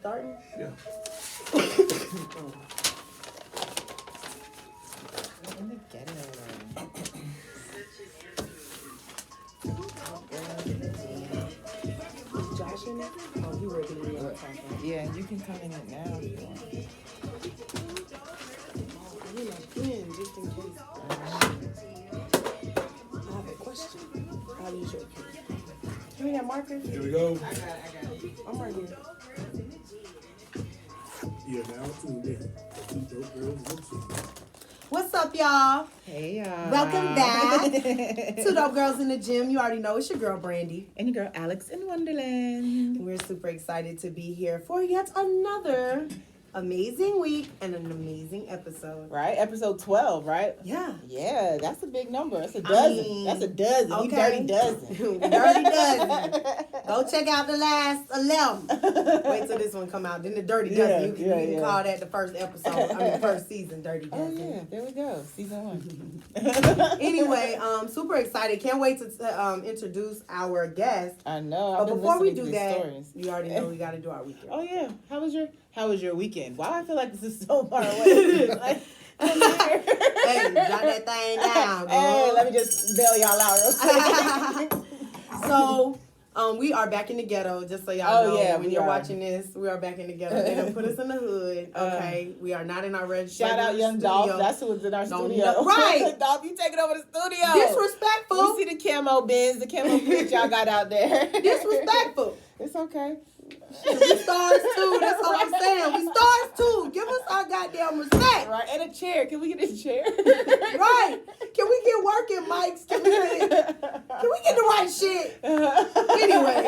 starting? Yeah. In the ghetto. Josh in it? Oh, he working in the Yeah, you can come in it now if you want. Oh, I need my pen just in case. I have a question. I'll use your pen. Give me that marker. Here we go. I got it. I'm right here. You're now tuned in to Two Dope Girls in the Gym. What's up, y'all? Hey, y'all. Welcome back to Dope Girls in the Gym. You already know it's your girl, Brandy. And your girl, Alex in Wonderland. We're super excited to be here for yet another amazing week and an amazing episode. Right? Episode 12, right? Yeah. Yeah, that's a big number. That's a dozen. That's a dozen. Okay. You dirty dozen. Dirty dozen. Go check out the last 11. Wait till this one come out. Then the Dirty Dozen. You can call that the first episode. I mean, first season, Dirty Oh, Dozen. yeah. There we go. Season 1. Anyway, super excited. Can't wait to introduce our guest. I know. But before we do these that, stories. you already know we got to do our weekend. Oh, yeah. How was your weekend? Why do I feel like this is so far away? Like, come here. Hey, jot that thing down, girl. Hey, let me just bail y'all out real quick. So, we are back in the ghetto, just so y'all know. Yeah, when you're watching this, we are back in the ghetto. They done put us in the hood, okay? We are not in our red Shout out Young Dolph. That's who was in our studio. Know. Right. Dolph, you taking over the studio. Disrespectful. We see the camo bins, the camo prints y'all got out there. Disrespectful. It's okay. We stars too. That's all I'm saying. We stars too. Give us our goddamn respect. Right. And a chair. Can we get a chair? Right. Can we get working mics? Can we get the right shit? Anyway,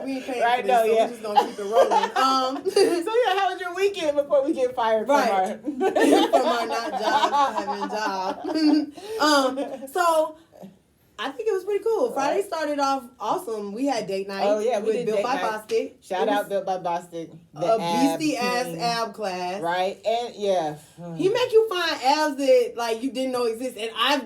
we ain't paying Right, for this, no, so yeah. we're just gonna keep it rolling. So yeah, how was your weekend before we get fired Right. from From our not job, having job. So I think it was pretty cool. Friday started off awesome. We had date night. Oh, yeah, we with did Built date by night. Bostic. Shout out Built by Bostic. A beastie ass team. ab class. Right. And yeah. He make you find abs that like you didn't know exist. And I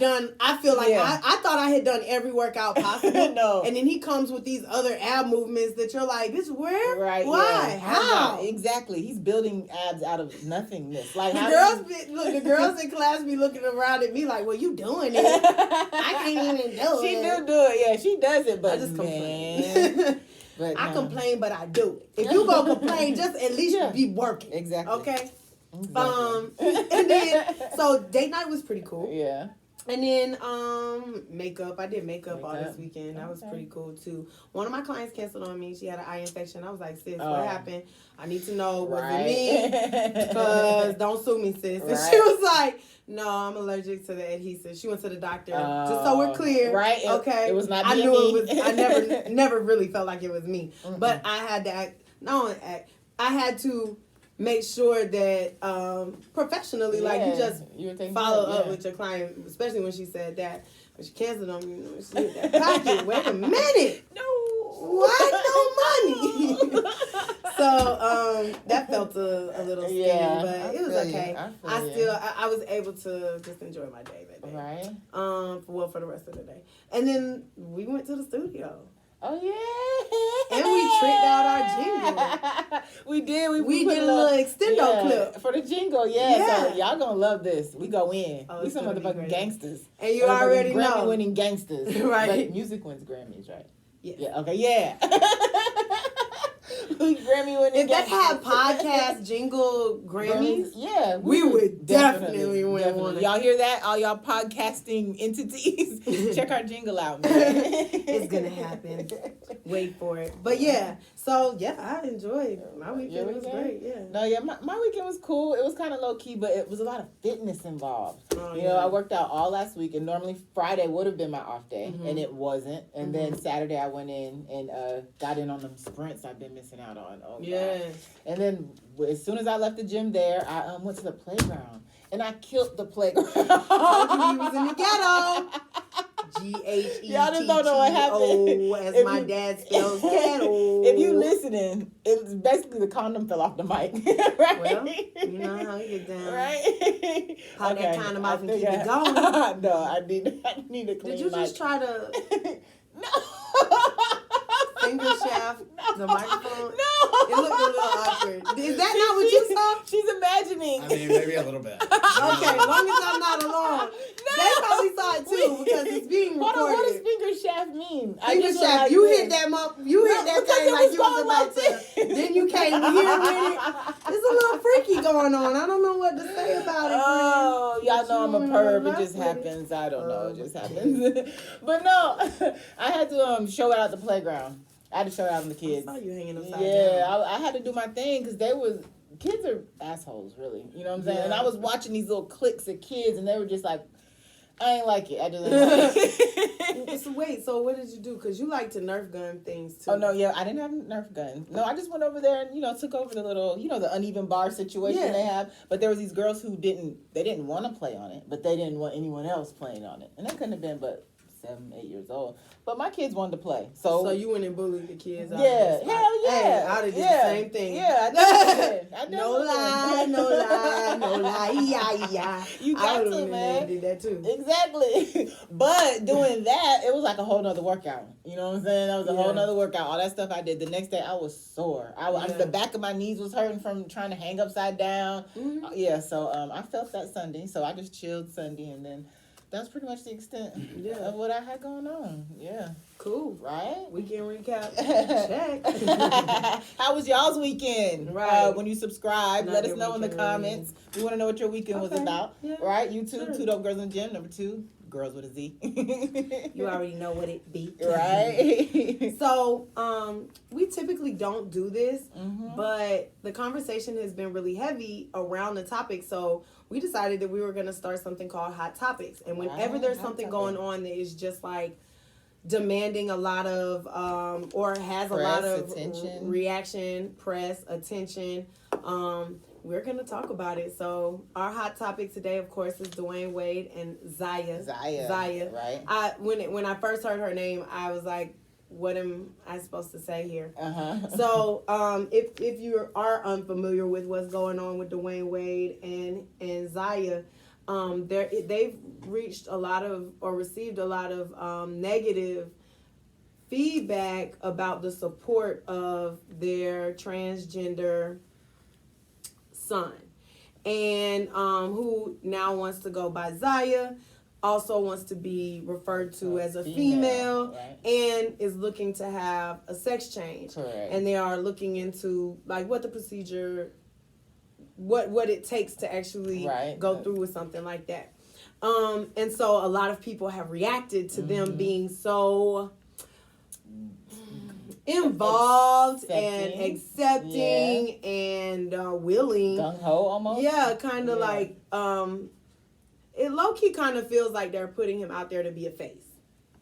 feel like I thought I had done every workout possible. No. And then he comes with these other ab movements that you're like, this where? Right. Why? Yeah. How? Exactly. He's building abs out of nothingness. Like The girls in class be looking around at me like, well, you doing it. I can't even do She it. do it. Yeah, she does it, but I just complain. man. But I complain, but I do it. If you gonna complain, just at least be working. Exactly. Okay. Exactly. And then so date night was pretty cool. Yeah. And then makeup. I did makeup all this weekend. That was pretty cool too. One of my clients canceled on me. She had an eye infection. I was like, sis, what happened? I need to know. Was it me? Because don't sue me, sis. And she was like, no, I'm allergic to the adhesive. She went to the doctor. Just so we're clear. Right. Okay. It was not I me. knew it was. I never really felt like it was me. Mm-mm. But I had to act. I had to make sure that professionally, like you just follow up with your client, especially when she said that. When she canceled on me, she hit that pocket. Wait a minute. No. Why no money? So that felt a little skinny, but it was okay. I was able to just enjoy my day that day. Right. For the rest of the day. And then we went to the studio. Oh yeah. And we tricked out our jingle. We did. We did a little extendo clip. For the jingle, So y'all gonna love this. We go in. We some motherfucking gangsters. And you already know. Grammy-winning gangsters. Right. But music wins Grammys, right? Yeah. Yeah. Okay. Yeah. Grammy-winning If that had podcast jingle Grammys, yeah, we would definitely win one. Y'all hear that? All y'all podcasting entities, check our jingle out, man. It's gonna happen. Wait for it. But I enjoyed my weekend. It was great. Yeah. No, my weekend was cool. It was kind of low key, but it was a lot of fitness involved. Oh, you know, I worked out all last week, and normally Friday would have been my off day, and it wasn't. And then Saturday I went in and got in on them sprints I've been missing out on. Oh, yeah. God. And then as soon as I left the gym there, I went to the playground, and I killed the playground. Told you he was in the ghetto. G-H-E-T-T-O, Y'all just don't know what happened. as my dad spells ghetto. If you listening, it's basically the condom fell off the mic. Right? Well, you know how you get down. Right? Pop that condom off and keep it going. No, I need to clean. Did you just try to no finger shaft the microphone? No. It looked a little Is that not what you saw? She's imagining. I mean, maybe a little bit. Okay, as long as I'm not alone. They probably saw it too because it's being recorded. Hold on, what does finger shaft mean? Finger shaft, you hit that you hit that thing like you was about to. Then you came here with it. There's a little freaky going on. I don't know what to say about it. Oh, y'all know I'm a perv. It just happens. I don't know. It just happens. But no, I had to show it out the playground. I had to show it out to the kids. I saw you hanging upside down. Yeah, I had to do my thing because kids are assholes, really. You know what I'm saying? Yeah. And I was watching these little cliques of kids, and they were just like, I ain't like it. I just didn't like it. So wait, so what did you do? Because you like to Nerf gun things too. Oh, no, yeah, I didn't have Nerf guns. No, I just went over there and, took over the little, the uneven bar situation they have. But there was these girls who didn't want to play on it, but they didn't want anyone else playing on it. And they couldn't have been but 7, 8 years old. But my kids wanted to play. So you went and bullied the kids out yeah, of hell yeah. Hey, I'd have did the same thing. Yeah, I did. No lie. Yeah. You got to, man. Did that too. Exactly. But doing that, it was like a whole nother workout. You know what I'm saying? That was a whole nother workout. All that stuff I did. The next day, I was sore. The back of my knees was hurting from trying to hang upside down. Mm-hmm. So I felt that Sunday. So I just chilled Sunday, and then that's pretty much the extent of what I had going on. Yeah. Cool. Right? Weekend recap. Check. How was y'all's weekend? Right. When you subscribe, let us know in the comments. We want to know what your weekend was about. Yeah. Right? YouTube, 2 Dope Girls in the Gym. Number 2, Girls with a Z. You already know what it be. Right? So, we typically don't do this, but the conversation has been really heavy around the topic. So we decided that we were going to start something called Hot Topics. And whenever there's something going on that is just like demanding a lot of, or has a lot of attention. Reaction, press, attention, we're going to talk about it. So our hot topic today, of course, is Dwayne Wade and Zaya. Right. When I first heard her name, I was like, what am I supposed to say here? So if you are unfamiliar with what's going on with Dwayne Wade and Zaya, they've received a lot of negative feedback about the support of their transgender son, and who now wants to go by Zaya, also wants to be referred to as a female, right. And is looking to have a sex change. Correct. And they are looking into like what the procedure, what it takes to actually go through with something like that. And so a lot of people have reacted to them being so involved and accepting and willing. Gung-ho almost? Yeah, kind of like, it low-key kind of feels like they're putting him out there to be a face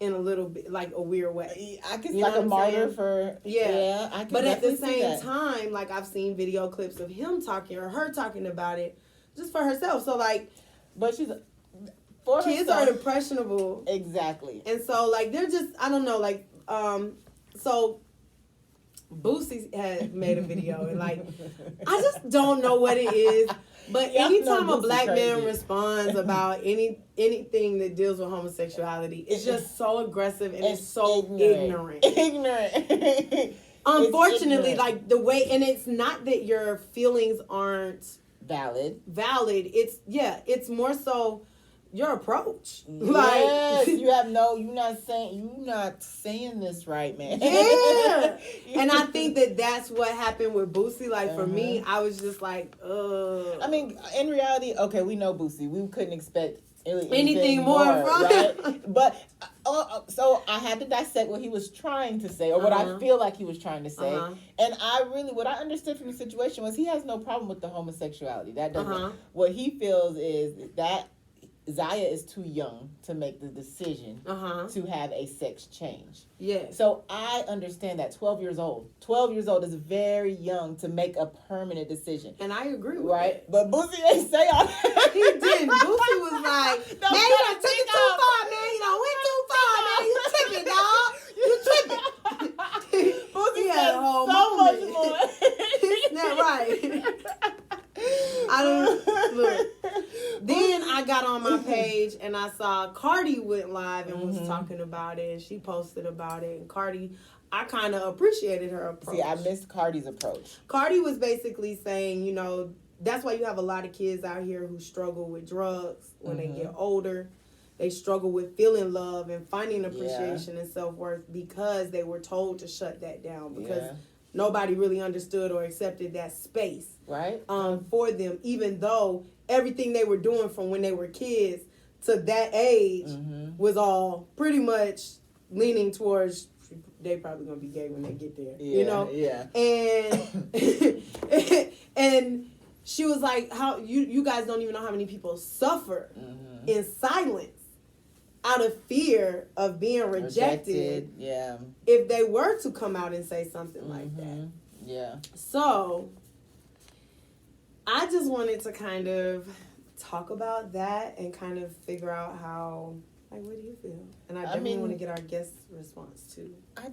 in a little bit, like a weird way. I can like a martyr for... Yeah, I can. But at the same time, like I've seen video clips of him talking or her talking about it just for herself. So like... But she's... Kids are impressionable. Exactly. And so like they're just, I don't know, like, so... Boosie had made a video and like I just don't know what it is, but anytime a black man responds about anything that deals with homosexuality, it's just so aggressive and it's so ignorant. Unfortunately, like the way, and it's not that your feelings aren't valid. It's more so your approach. Yes, you're not saying this right, man. Yeah. And I think that's what happened with Boosie. Like for me, I was just like, I mean, in reality, okay, we know Boosie. We couldn't expect anything more from him. But so I had to dissect what he was trying to say, or what I feel like he was trying to say. And what I understood from the situation was he has no problem with the homosexuality. That doesn't. What he feels is that Zaya is too young to make the decision to have a sex change. Yeah. So I understand that 12 years old. 12 years old is very young to make a permanent decision. And I agree with that. But Boosie ain't say all that. He didn't. Boosie was like, man, you done took it too far, man. You done went too far, man. You tripping, dog. You tripping. Boosie had said a whole so moment. much more. Isn't that right? I don't look. Then I got on my page and I saw Cardi went live and was talking about it, and she posted about it. And Cardi, I kind of appreciated her approach. See, I missed Cardi's approach. Cardi was basically saying, you know, that's why you have a lot of kids out here who struggle with drugs when they get older. They struggle with feeling love and finding appreciation and self-worth because they were told to shut that down because nobody really understood or accepted that space for them, even though everything they were doing from when they were kids to that age was all pretty much leaning towards they probably gonna be gay when they get there, you know? Yeah. And and she was like, "How you guys don't even know how many people suffer in silence out of fear of being rejected. Yeah. If they were to come out and say something like that." Yeah. So I just wanted to kind of talk about that and kind of figure out how, like, what do you feel? And I definitely want to get our guest response too. I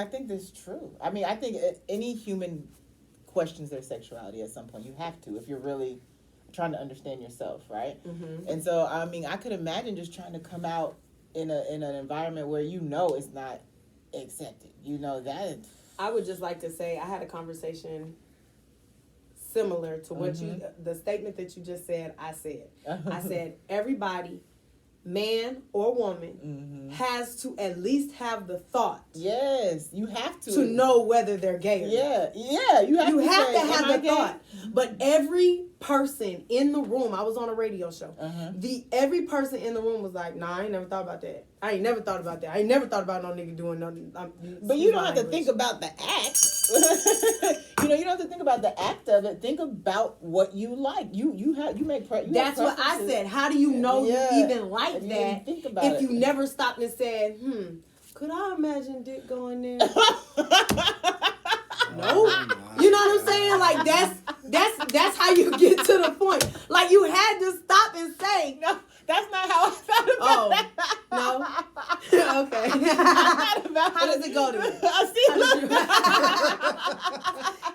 think that's true. I mean, I think any human questions their sexuality at some point. You have to if you're really trying to understand yourself, right? And so, I mean, I could imagine just trying to come out in an environment where you know it's not accepted. You know that. I would just like to say I had a conversation similar to what the statement that you just said. I said everybody, man or woman, has to at least have the thought. Yes, you have to know whether they're gay or not. Yeah, you have to have the thought. But every person in the room, I was on a radio show. Every person in the room was like, "Nah, I ain't never thought about that. I ain't never thought about that. I ain't never thought about no nigga doing nothing." But you don't have to think about the act. You don't have to think about the act of it. Think about what you like. You make. That's what I said. How do you know you even like that if you never stopped and said, could I imagine dick going there? No. You know what I'm saying? Like that's how you get to the point. Like you had to stop and say, no, that's not how I thought about that. No. Okay. How does it go to you?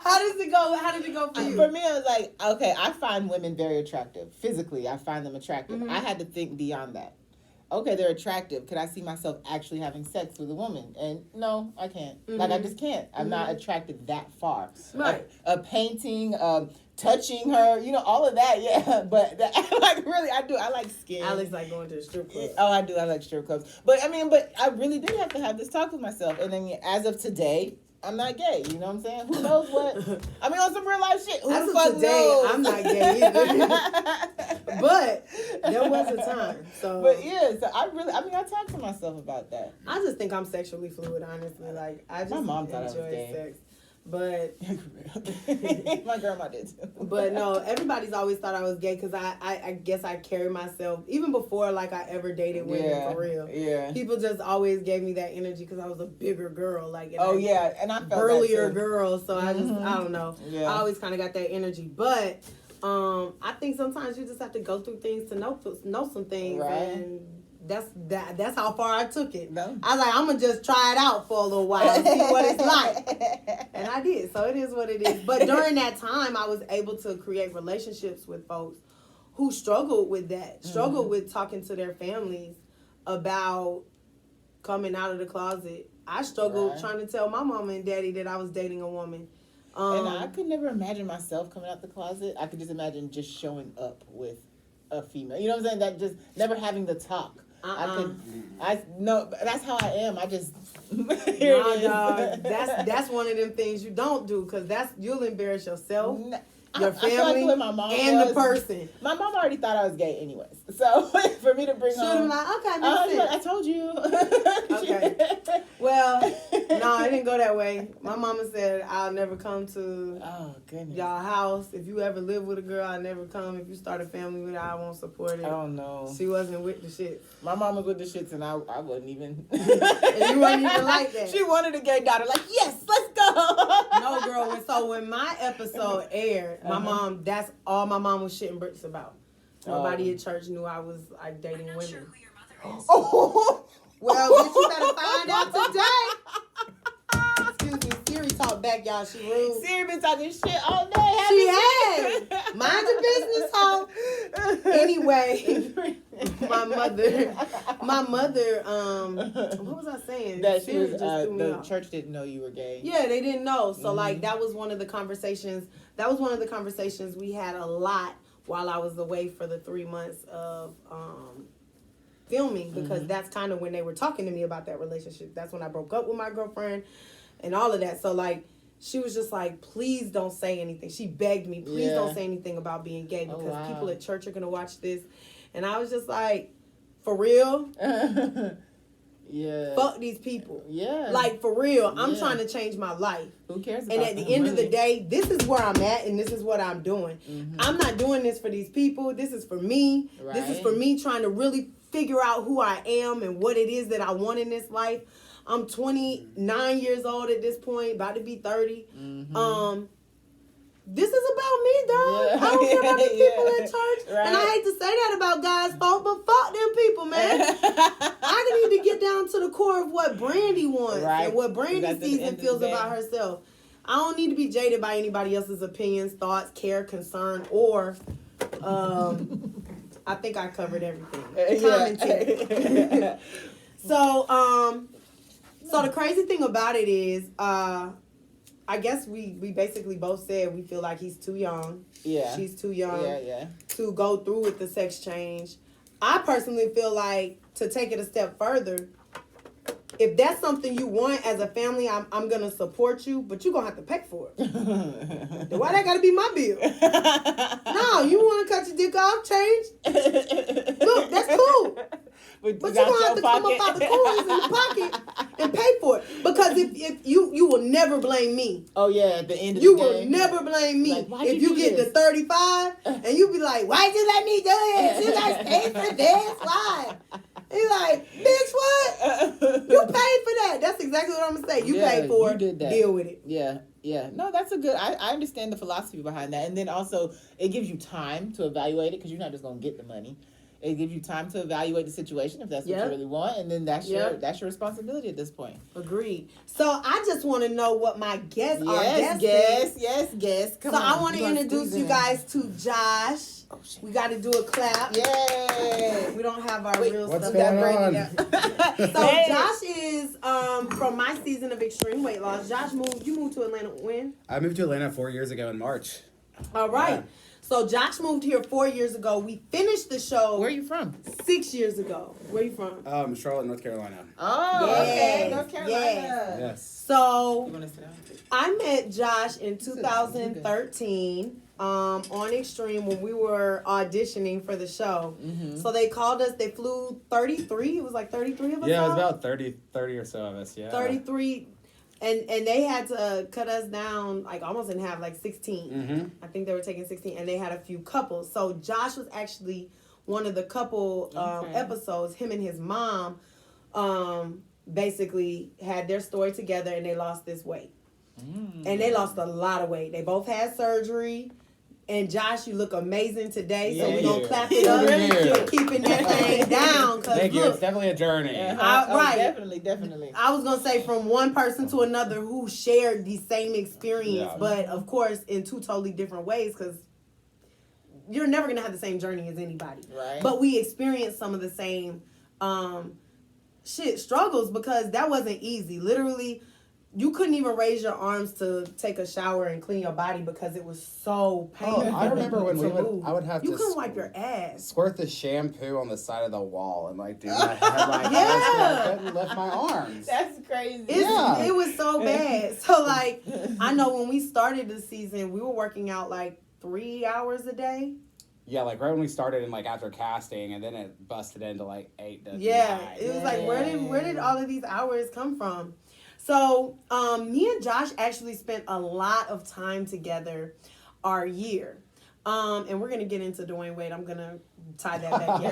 How does it go? How did it go for you? For me, I was like, okay, I find women very attractive. Physically, I find them attractive. I had to think beyond that. Okay, they're attractive. Could I see myself actually having sex with a woman? And no, I can't. Like, I just can't. I'm not attracted that far. Right. A painting, touching her, all of that, yeah. But, like, really, I do. I like skin. Alex like going to the strip club. Oh, I do. I like strip clubs. But I really did have to have this talk with myself. And then as of today, I'm not gay. You know what I'm saying? Who knows what? I mean, on some real life shit. Who the fuck knows? I'm not gay either. But there was a time. So. But yeah, so I talk to myself about that. I just think I'm sexually fluid, honestly. Like, I just my mom thought I was gay. Sex. But my grandma did too. But no, everybody's always thought I was gay because I guess I carry myself even before like I ever dated women for real. Yeah. People just always gave me that energy because I was a bigger girl, like and I felt burlier girl. So I just I don't know. Yeah. I always kind of got that energy, but I think sometimes you just have to go through things to know some things, right. And that's how far I took it. No. I was like, I'm gonna just try it out for a little while and see what it's like. And I did. So it is what it is. But during that time, I was able to create relationships with folks who struggled with that, with talking to their families about coming out of the closet. I struggled trying to tell my mama and daddy that I was dating a woman. And I could never imagine myself coming out the closet. I could just imagine just showing up with a female. You know what I'm saying? That just never having the talk. No, that's how I am. I just dog. That's one of them things you don't do because you'll embarrass yourself, your family, like my mom and the person. My mom already thought I was gay anyways. So for me to bring home, like, okay, I told you. Okay. Well, no, it didn't go that way. My mama said I'll never come to y'all house. If you ever live with a girl, I'll never come. If you start a family with her, I won't support it. Oh no. She wasn't with the shit. My mom was with the shits and I wasn't even. And you wasn't even like that. She wanted a gay daughter. Like, yes, let's go. No, girl. So when my episode aired, my mom, that's all my mom was shitting bricks about. Nobody at church knew I was like dating women. Sure who your mother is. Oh, well, bitch, you better find out today. Excuse me, Siri talked back, y'all. She rude. Siri been talking shit all day. She had. Mind your business, hoe. Anyway. my mother, what was I saying? That she was, Just threw me the off. church didn't know you were gay. Yeah, they didn't know. So like that was one of the conversations. That was one of the conversations we had a lot while I was away for the 3 months of filming, because that's kind of when they were talking to me about that relationship. That's when I broke up with my girlfriend and all of that. So like she was just like, please don't say anything. She begged me, please don't say anything about being gay, because people at church are gonna watch this. And I was just like, for real? Yeah. Fuck these people. Yeah. Like, for real, I'm trying to change my life. Who cares about And at the end of the day, this is where I'm at and this is what I'm doing. I'm not doing this for these people. This is for me. Right. This is for me trying to really figure out who I am and what it is that I want in this life. I'm 29 years old at this point, about to be 30. This is about me, dog. Yeah. I don't care about the people at church. Right. And I hate to say that about God's fault, but fuck them people, man. I need to get down to the core of what Brandy wants and what Brandy sees and feels about herself. I don't need to be jaded by anybody else's opinions, thoughts, care, concern, or I think I covered everything. Commentary. So the crazy thing about it is, I guess we basically both said we feel like he's too young. Yeah. She's too young to go through with the sex change. I personally feel like, to take it a step further, if that's something you want as a family, I'm going to support you, but you're going to have to pay for it. Why that got to be my bill? No, you want to cut your dick off, change? Look, that's cool. But you're going to have to come up out the coins in your pocket and pay for it. Because if you will never blame me. Oh, yeah, at the end of you the day. You will never blame me. Like, if you get to 35 and you be like, why'd you let me do it? You guys paid for this? Why? He's like, bitch, what? You paid for that. That's exactly what I'm going to say. You paid for it. Did that. Deal with it. Yeah. No, that's a good, I understand the philosophy behind that. And then also, it gives you time to evaluate it, because you're not just going to get the money. It gives you time to evaluate the situation if that's what you really want, and then that's your responsibility at this point. Agreed. So I just want to know what my guests are. Yes. Come on. I want to introduce you guys to Josh. Oh, we got to do a clap. Yay! We don't have our real what's stuff. going on? So Josh is from my season of extreme weight loss. Josh you moved to Atlanta when? I moved to Atlanta 4 years ago in March. All right. Yeah. So Josh moved here 4 years ago. We finished the show. Where are you from? 6 years ago. Where are you from? Charlotte, North Carolina. Oh, okay. North Carolina. Yes. So I met Josh in 2013 on Extreme when we were auditioning for the show. So they called us. They flew 33. It was like 33 of us. Yeah, it was about 30 or so of us. Yeah. 33. And they had to cut us down like almost in half, like 16. I think they were taking 16, and they had a few couples. So Josh was actually one of the couple episodes. Him and his mom basically had their story together, and they lost this weight. And they lost a lot of weight. They both had surgery. And Josh, you look amazing today, so we're going to clap it up for keeping that thing down. Thank you. It's definitely a journey. Right. Definitely. I was going to say from one person to another who shared the same experience, but of course in two totally different ways, because you're never going to have the same journey as anybody. Right. But we experienced some of the same struggles, because that wasn't easy. Literally, you couldn't even raise your arms to take a shower and clean your body because it was so painful. Oh, I remember when I would have you to couldn't wipe your ass. Squirt the shampoo on the side of the wall and like do my head like this. I couldn't lift my arms. That's crazy. It was so bad. So like, I know when we started the season, we were working out like 3 hours a day. Yeah, like right when we started and like after casting, and then it busted into like 8 to 9. It was like, where did all of these hours come from? So, me and Josh actually spent a lot of time together our year. And we're going to get into Dwayne Wade. I'm going to tie that back in.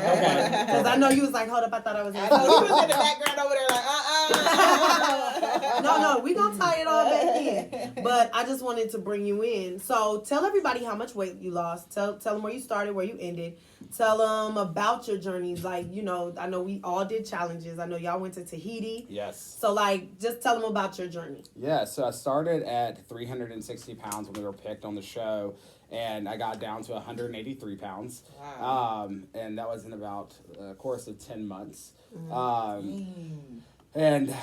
Because I know you was like, hold up, I thought I was in he was in the background over there like, No, we going to tie it all back in. But I just wanted to bring you in. So, tell everybody how much weight you lost. Tell them where you started, where you ended. Tell them about your journeys. Like, you know, I know we all did challenges. I know y'all went to Tahiti. Yes. So, like, just tell them about your journey. Yeah, so I started at 360 pounds when we were picked on the show, and I got down to 183 pounds. Wow. And that was in about a course of 10 months. And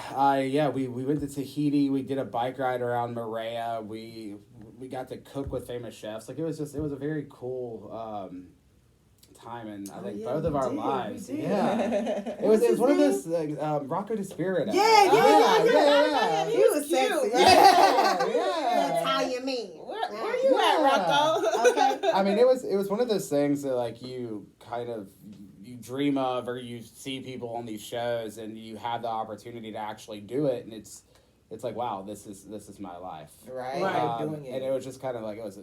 we went to Tahiti. We did a bike ride around Moorea. We got to cook with famous chefs. Like, it was a very cool time, and I think both of our lives. Yeah, it was one of those Rocco de Spirit. Yeah. He was cute. sexy. Yeah. Italian man. Where you at, Rocco? Okay. I mean, it was one of those things that, like, you kind of you dream of, or you see people on these shows, and you have the opportunity to actually do it, and it's like, wow, this is my life. Right. Doing it. And it was just kind of like, it was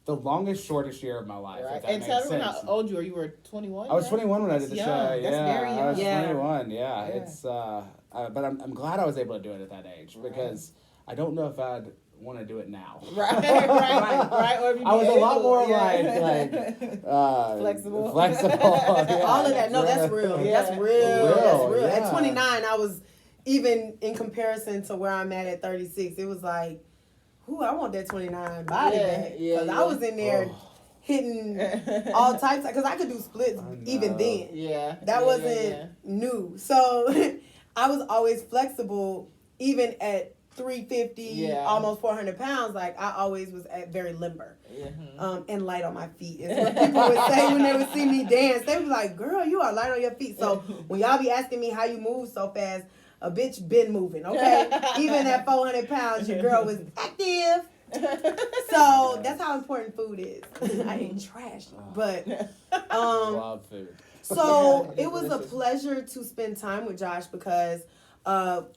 the longest, shortest year of my life. Right. If that And makes tell everyone sense. how old you were. You were 21? I was 21 when I did the young. show. That's very young. I was Yeah. 21. Yeah, it's but I'm glad I was able to do it at that age, because I don't know if I'd want to do it now. Right. Or if I was a lot more flexible. Yeah. All of that. No, that's real. Yeah. That's real. Yeah. At 29, I was, even in comparison to where I'm at 36, it was like, ooh, I want that 29 body back. Because I was in there hitting all types, because I could do splits even then. Yeah. That wasn't new. So I was always flexible, even at 350, almost 400 pounds. Like, I always was very limber. And light on my feet is what people would say when they would see me dance. They would be like, girl, you are light on your feet. So when y'all be asking me how you move so fast, a bitch been moving, okay? Even at 400 pounds, your girl was active. So that's how important food is. I ate trash, but love food. So it was a pleasure to spend time with Josh, because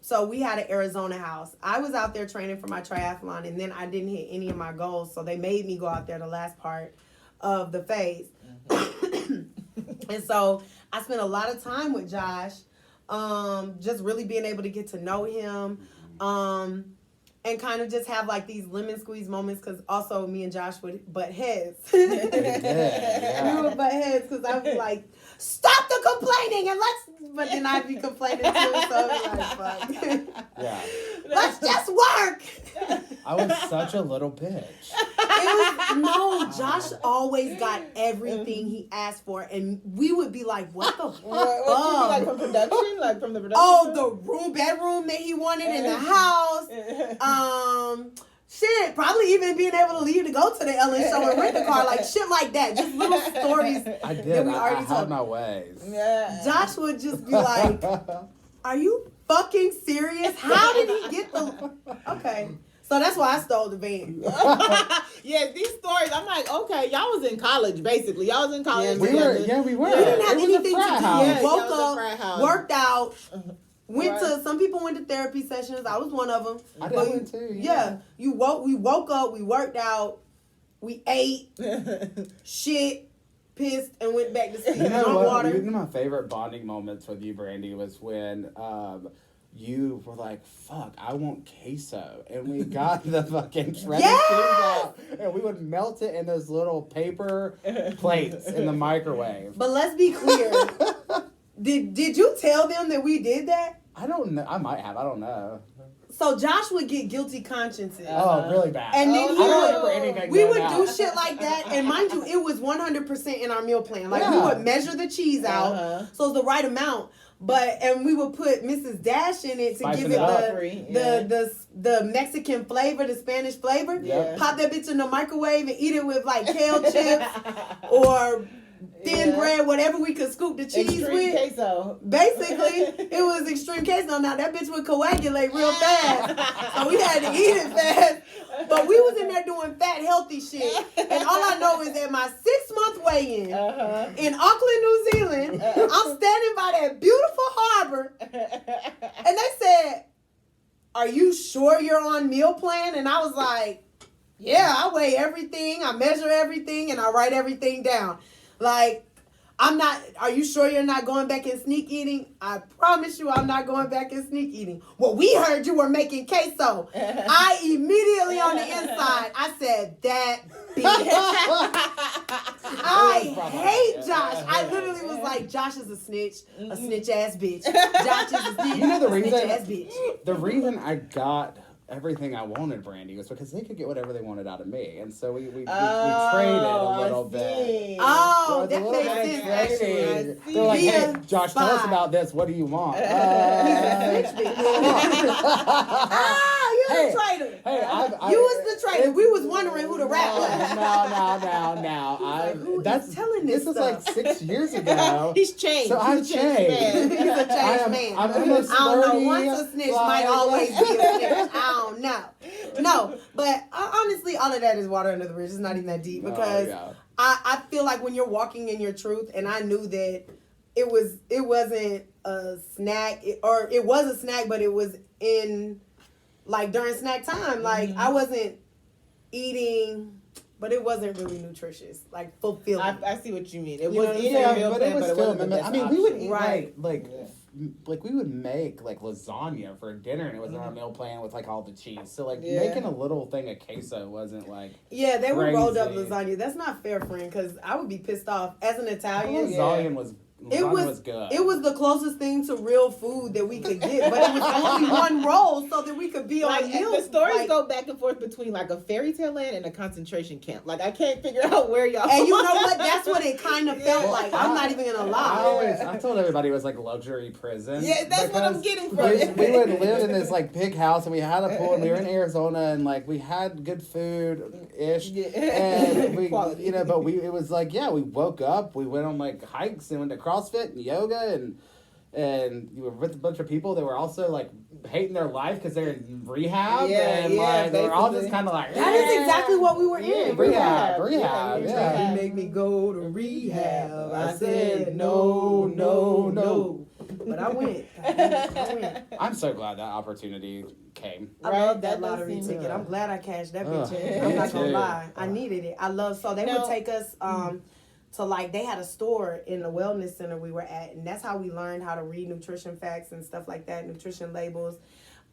so we had an Arizona house. I was out there training for my triathlon, and then I didn't hit any of my goals, so they made me go out there the last part of the phase. And so I spent a lot of time with Josh, just really being able to get to know him, and kind of just have like these lemon squeeze moments, because also me and Josh would butt heads. We would butt heads, because I was like, stop the complaining and but then I'd be complaining too, so I was like, fuck. Yeah. Let's just work. I was such a little bitch. Josh always got everything he asked for, and we would be like, what the fuck? Like from production? Like from the production? Oh, the bedroom that he wanted in the house. Shit, probably even being able to leave to go to the Ellen show and rent the car, like shit like that. Just little stories. I did. That we already I had told. my ways. Yeah. Josh would just be like, are you fucking serious? How did he get the... Okay. So that's why I stole the van. Yeah, these stories, I'm like, okay, y'all was in college, basically. Y'all was in college. We were. Yeah, we were. We didn't have It was a anything frat to do. house. We Yeah, woke y'all was a frat up, house. worked out, went Right. to... Some people went to therapy sessions. I was one of them. I did one too. Yeah. We woke up, we worked out, we ate, shit, pissed, and went back to sleep. You know Drunk what? water. One of my favorite bonding moments with you, Brandy, was when you were like, fuck, I want queso. And we got the fucking shredded cheese out, and we would melt it in those little paper plates in the microwave. But let's be clear. Did you tell them that we did that? I don't know. I might have. I don't know. So Josh would get guilty consciences. Oh, really bad. And then I don't remember anything we going would down. do shit like that, and mind you, it was 100% in our meal plan. Like, we Yeah. would measure the cheese out, so it's the right amount. And we would put Mrs. Dash in it to Spicing give it it up. the Mexican flavor, the Spanish flavor. Yeah. Pop that bitch in the microwave and eat it with like kale chips or thin bread, whatever we could scoop the cheese Extreme with. queso. Basically, it was extreme queso. Now that bitch would coagulate real fast, so we had to eat it fast. But we was in there doing fat, healthy shit. And all I know is that my 6-month weigh-in in Auckland, New Zealand, I'm standing by that beautiful harbor, and they said, "Are you sure you're on meal plan?" And I was like, "Yeah, I weigh everything, I measure everything, and I write everything down." Like, I'm not, are you sure you're not going back and sneak eating? I promise you I'm not going back and sneak eating. Well, we heard you were making queso. I immediately on the inside, I said, that bitch. I hate Josh. I literally was like, Josh is a snitch ass bitch. Josh is a snitch, you know the reason, snitch ass bitch. The reason I got everything I wanted, Brandy, was because they could get whatever they wanted out of me, and so we traded a little bit. Oh, So that makes sense. Actually, they're like, hey, Josh, tell us about this. What do you want? You're the traitor. Hey, you was the traitor. We was wondering who the rat was. No. That's telling this is stuff. like 6 years ago. He's changed. So I've changed. He's a changed man. I'm almost 30. I don't know. Once a snitch might always be a snitch. I don't know. No, but honestly, all of that is water under the bridge. It's not even that deep because I feel like when you're walking in your truth, and I knew that it wasn't a snack, or it was a snack, but it was in like during snack time. Like I wasn't eating, but it wasn't really nutritious, like fulfilling. I see what you mean. It You was know eating what I'm a meal but plan, it was but it still. wasn't the best I mean, we would option. eat Right. like we would make like lasagna for dinner, and it was in our meal plan with like all the cheese. So like Yeah. making a little thing of queso wasn't like They were rolled up crazy. lasagna. That's not fair, friend, because I would be pissed off as an Italian. lasagna was good. It was the closest thing to real food that we could get, but it was only one roll so that we could be Like, on meals. the stories like, go back and forth between like a fairy tale land and a concentration camp. Like I can't figure out where y'all. and you know what? That's what it kind of felt like. I'm not even gonna lie. I told everybody it was like luxury prison. Yeah, that's what I'm because getting from it. we would live in this like big house, and we had a pool, and we were in Arizona, and like we had good food ish, and we Quality. but it was like we woke up, we went on like hikes and went to CrossFit and yoga, and you were with a bunch of people that were also like hating their life because they're in rehab, and like they were all just kind of like That is exactly what we were in. rehab. You make me go to rehab. I said no. But I went. I'm so glad that opportunity came. I Right, love that that does lottery seem ticket. good. I'm glad I cashed that Ugh, bitch in. I'm not gonna me too. lie. I needed it. So they would take us to like, they had a store in the wellness center we were at, and that's how we learned how to read nutrition facts and stuff like that, nutrition labels.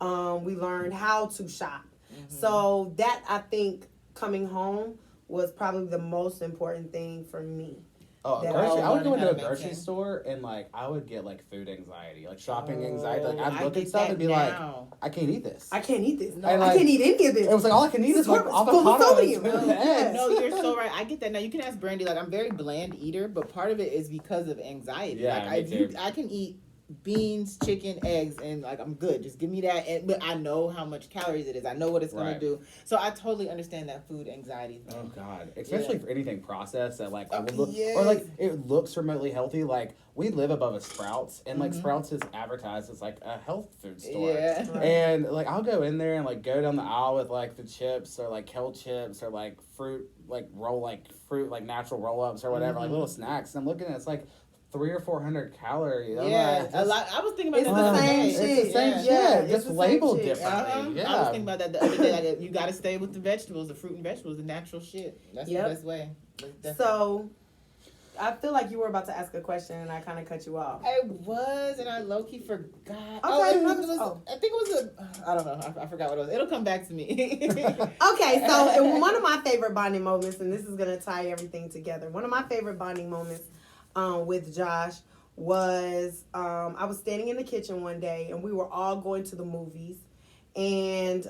We learned how to shop. So that, I think, coming home was probably the most important thing for me. Oh, That grocery, I would go learning into a how to grocery maintain. store and like I would get like food anxiety, like shopping anxiety. Like I'd I look get at stuff that and be now. like, I can't eat this. I can't eat this. No, And, I like, can't eat any of this. It was like all I can eat is like It's full of avocado sodium. and Yes. No, you're so right. I get that now. You can ask Brandy. Like I'm very bland eater, but part of it is because of anxiety. Yeah, like me too. I can eat beans, chicken, eggs, and like I'm good. Just give me that. But I know how much calories it is. I know what it's gonna Right. do. So I totally understand that food anxiety thing. Oh God! Especially for anything processed that like Oh, will look, yes. or like it looks remotely healthy. Like we live above a Sprouts, and like Sprouts is advertised as like a health food store. Yeah. And like I'll go in there and like go down the aisle with like the chips or like kale chips or like fruit like natural roll ups or whatever, like little snacks. And I'm looking at it's like 300 or 400 calories. I'm Yeah, like, a lot. I was thinking about It's that the other same day. shit. It's the same Yeah. shit, Yeah, it's just the same labeled shit. differently. Yeah. I was thinking about that the other day. Like, you got to stay with the vegetables, the fruit and vegetables, the natural shit. That's Yep. the best way. So, I feel like you were about to ask a question and I kind of cut you off. I was, and I low-key forgot. Okay, It was, oh. I think it was I don't know. I forgot what it was. It'll come back to me. Okay, so one of my favorite bonding moments, and this is going to tie everything together. One of my favorite bonding moments with Josh was I was standing in the kitchen one day and we were all going to the movies, and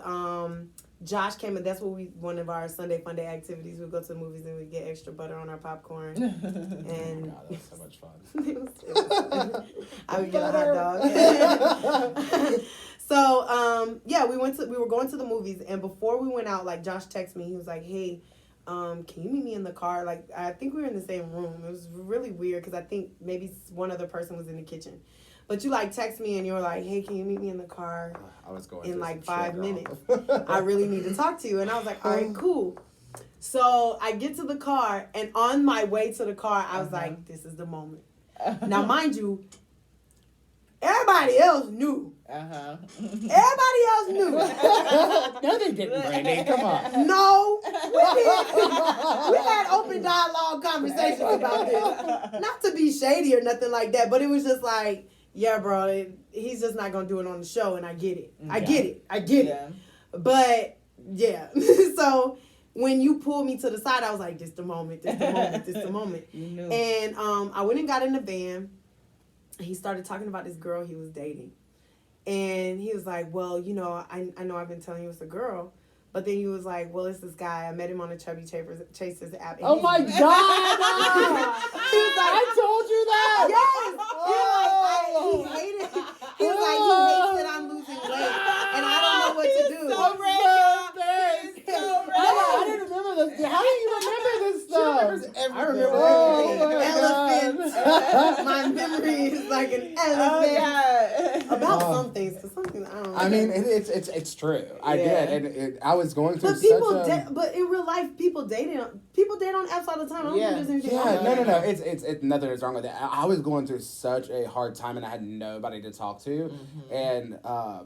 Josh came, and that's what one of our Sunday Fun Day activities. We go to the movies and we get extra butter on our popcorn. And God, that was so much fun. it was I would get a hot dog. So we were going to the movies, and before we went out, like Josh texted me, he was like, hey, can you meet me in the car? Like, I think we were in the same room. It was really weird because I think maybe one other person was in the kitchen. But you like text me and you were like, hey, can you meet me in the car I was going in through like some 5 shit, girl. minutes? I really need to talk to you. And I was like, all right, cool. So I get to the car, and on my way to the car, I was like, this is the moment. Now, mind you, everybody else knew. Everybody else knew. No, they didn't, Brandy. Come on. No, we did. We had open dialogue conversations about this. Not to be shady or nothing like that, but it was just like, yeah, bro, he's just not going to do it on the show, and I get it. I get it. Yeah. But, yeah. So, when you pulled me to the side, I was like, this the moment, this the moment, this the moment. And I went and got in the van. And he started talking about this girl he was dating. And he was like, well, you know, I know I've been telling you it's a girl. But then he was like, well, it's this guy. I met him on the Chubby Chasers app. Oh, my God. He was like, I told you that. Yes. He was like, he hated it. He was like, he hates that I'm losing weight. And I don't know what to do. So I didn't remember this. How do you remember this stuff? I remember everything. Elephants. My memory is like an elephant. About some things. Because some things, I don't know. I mean, it's true. I did. And I was going through But in real life, people date on apps all the time. I don't think there's anything wrong with that. No. It's nothing is wrong with that. I was going through such a hard time and I had nobody to talk to. And I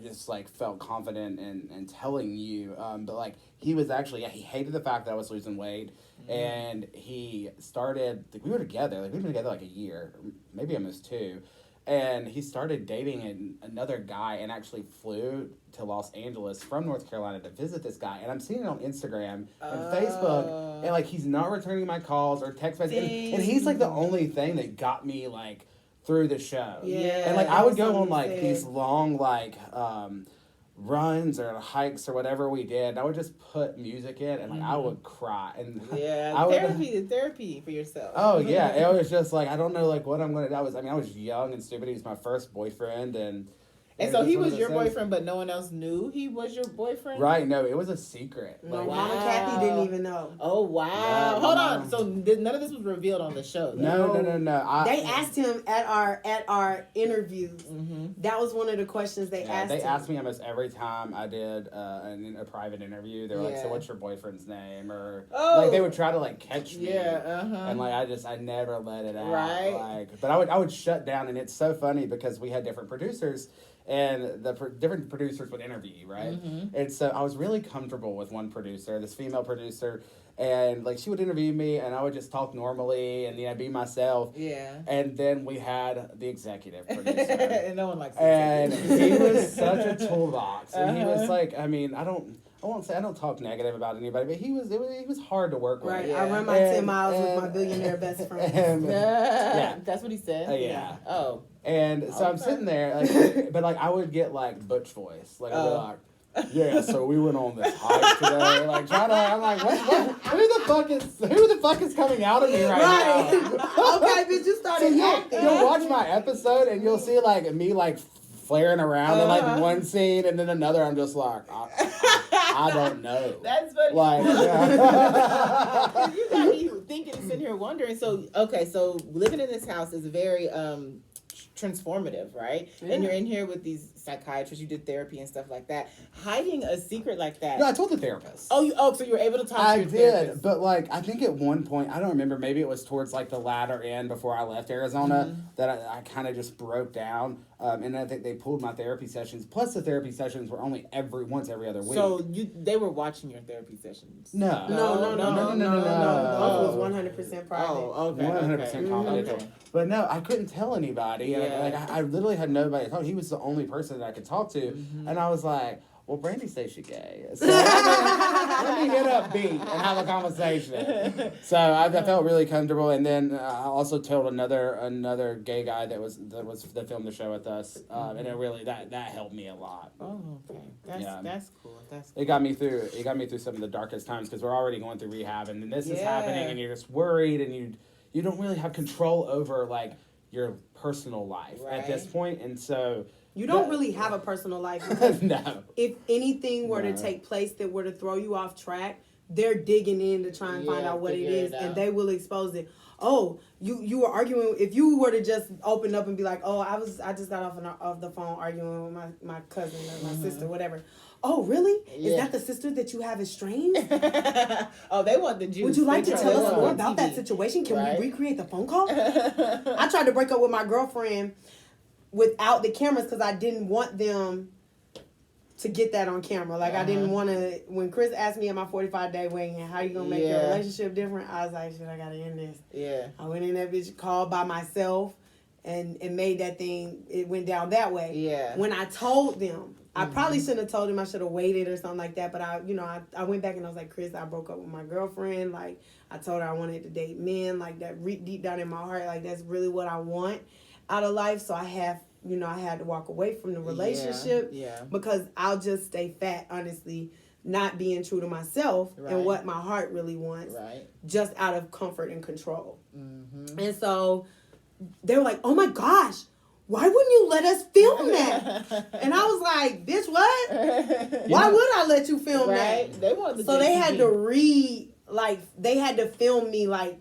just like felt confident in telling you. But like he was actually, he hated the fact that I was losing weight. And he started, we were together, we've been together like a year, maybe almost 2. And he started dating another guy and actually flew to Los Angeles from North Carolina to visit this guy. And I'm seeing it on Instagram and Facebook. And, like, he's not returning my calls or text messages. And he's, like, the only thing that got me, like, through the show. Yeah. And, like, I would go on, like, these long, like, runs or hikes or whatever we did, and I would just put music in and like I would cry and therapy for yourself. Oh yeah, it was just like I don't know like what I'm gonna do. I was young and stupid. He was my first boyfriend and so he was your boyfriend, but no one else knew he was your boyfriend? Right, no, it was a secret. No, Mama Kathy didn't even know. Oh, wow. Yeah, hold on. So none of this was revealed on the show? No. They asked him at our interviews. That was one of the questions they asked him. They asked me almost every time I did a private interview. They were like, so what's your boyfriend's name? Or like they would try to like catch me. And like I never let it out. Right. Like, but I would shut down, and it's so funny because we had different producers. And the different producers would interview you, right? And so I was really comfortable with one producer, this female producer, and like she would interview me, and I would just talk normally and be myself. Yeah. And then we had the executive producer, and no one likes. And he was such a toolbox, and he was like, I mean, I won't say I don't talk negative about anybody, but he was hard to work with. Right. I run my 10 miles with my billionaire best friend. That's what he said. Yeah. Oh. And so I'm sitting there, like, but like I would get like butch voice, like I'd be like, yeah. So we went on this hike today, like trying to. I'm like, what? Who the fuck is coming out of me right now? Okay, but you started acting. You'll watch my episode and you'll see like me like flaring around in like one scene and then another. I'm just like, I don't know. That's funny. Like, you got me thinking and sitting here wondering. So living in this house is very transformative, right? Yeah. And you're in here with these psychiatrists, you did therapy and stuff like that. Hiding a secret like that. No, I told the therapist. So you were able to talk to your therapist. But like I think at one point, I don't remember, maybe it was towards like the latter end before I left Arizona that I kind of just broke down. And I think they pulled my therapy sessions. Plus the therapy sessions were only once every other week. So they were watching your therapy sessions? No. It was 100% private. Oh, okay. 100% confidential. Okay. But no, I couldn't tell anybody. Yeah. I literally had nobody to talk to. He was the only person that I could talk to. And I was like, well, Brandy says she's gay. So let me hit up B and have a conversation. So I felt really comfortable. And then I also told another gay guy that filmed the show with us. And it really, that helped me a lot. Oh, okay. That's cool. It got me through some of the darkest times because we're already going through rehab. And then this is happening and you're just worried and you don't really have control over like your personal life at this point. And so you don't really have a personal life. No. If anything were to take place that were to throw you off track, they're digging in to try and find out what it is, and they will expose it. Oh, you were arguing. If you were to just open up and be like, oh, I just got off the phone arguing with my cousin or my sister, whatever. Oh, really? Yeah. Is that the sister that you have estranged? Oh, they want the juice. Would you like to tell us more about that situation? Can we recreate the phone call? I tried to break up with my girlfriend without the cameras because I didn't want them to get that on camera. Like, I didn't want to... When Chris asked me at my 45-day weigh-in, how you going to make your relationship different? I was like, shit, I got to end this. Yeah. I went in that bitch, called by myself, and made that thing... It went down that way. Yeah. When I told them I probably shouldn't have told him. I should have waited or something like that. But I went back and I was like, Chris, I broke up with my girlfriend. Like, I told her I wanted to date men. Like, that deep down in my heart, like, that's really what I want out of life. So I had to walk away from the relationship because I'll just stay fat, honestly, not being true to myself and what my heart really wants, just out of comfort and control. Mm-hmm. And so they were like, oh my gosh, why wouldn't you let us film that? And I was like, bitch, what? Why would I let you film that? They wanted so they had to film me like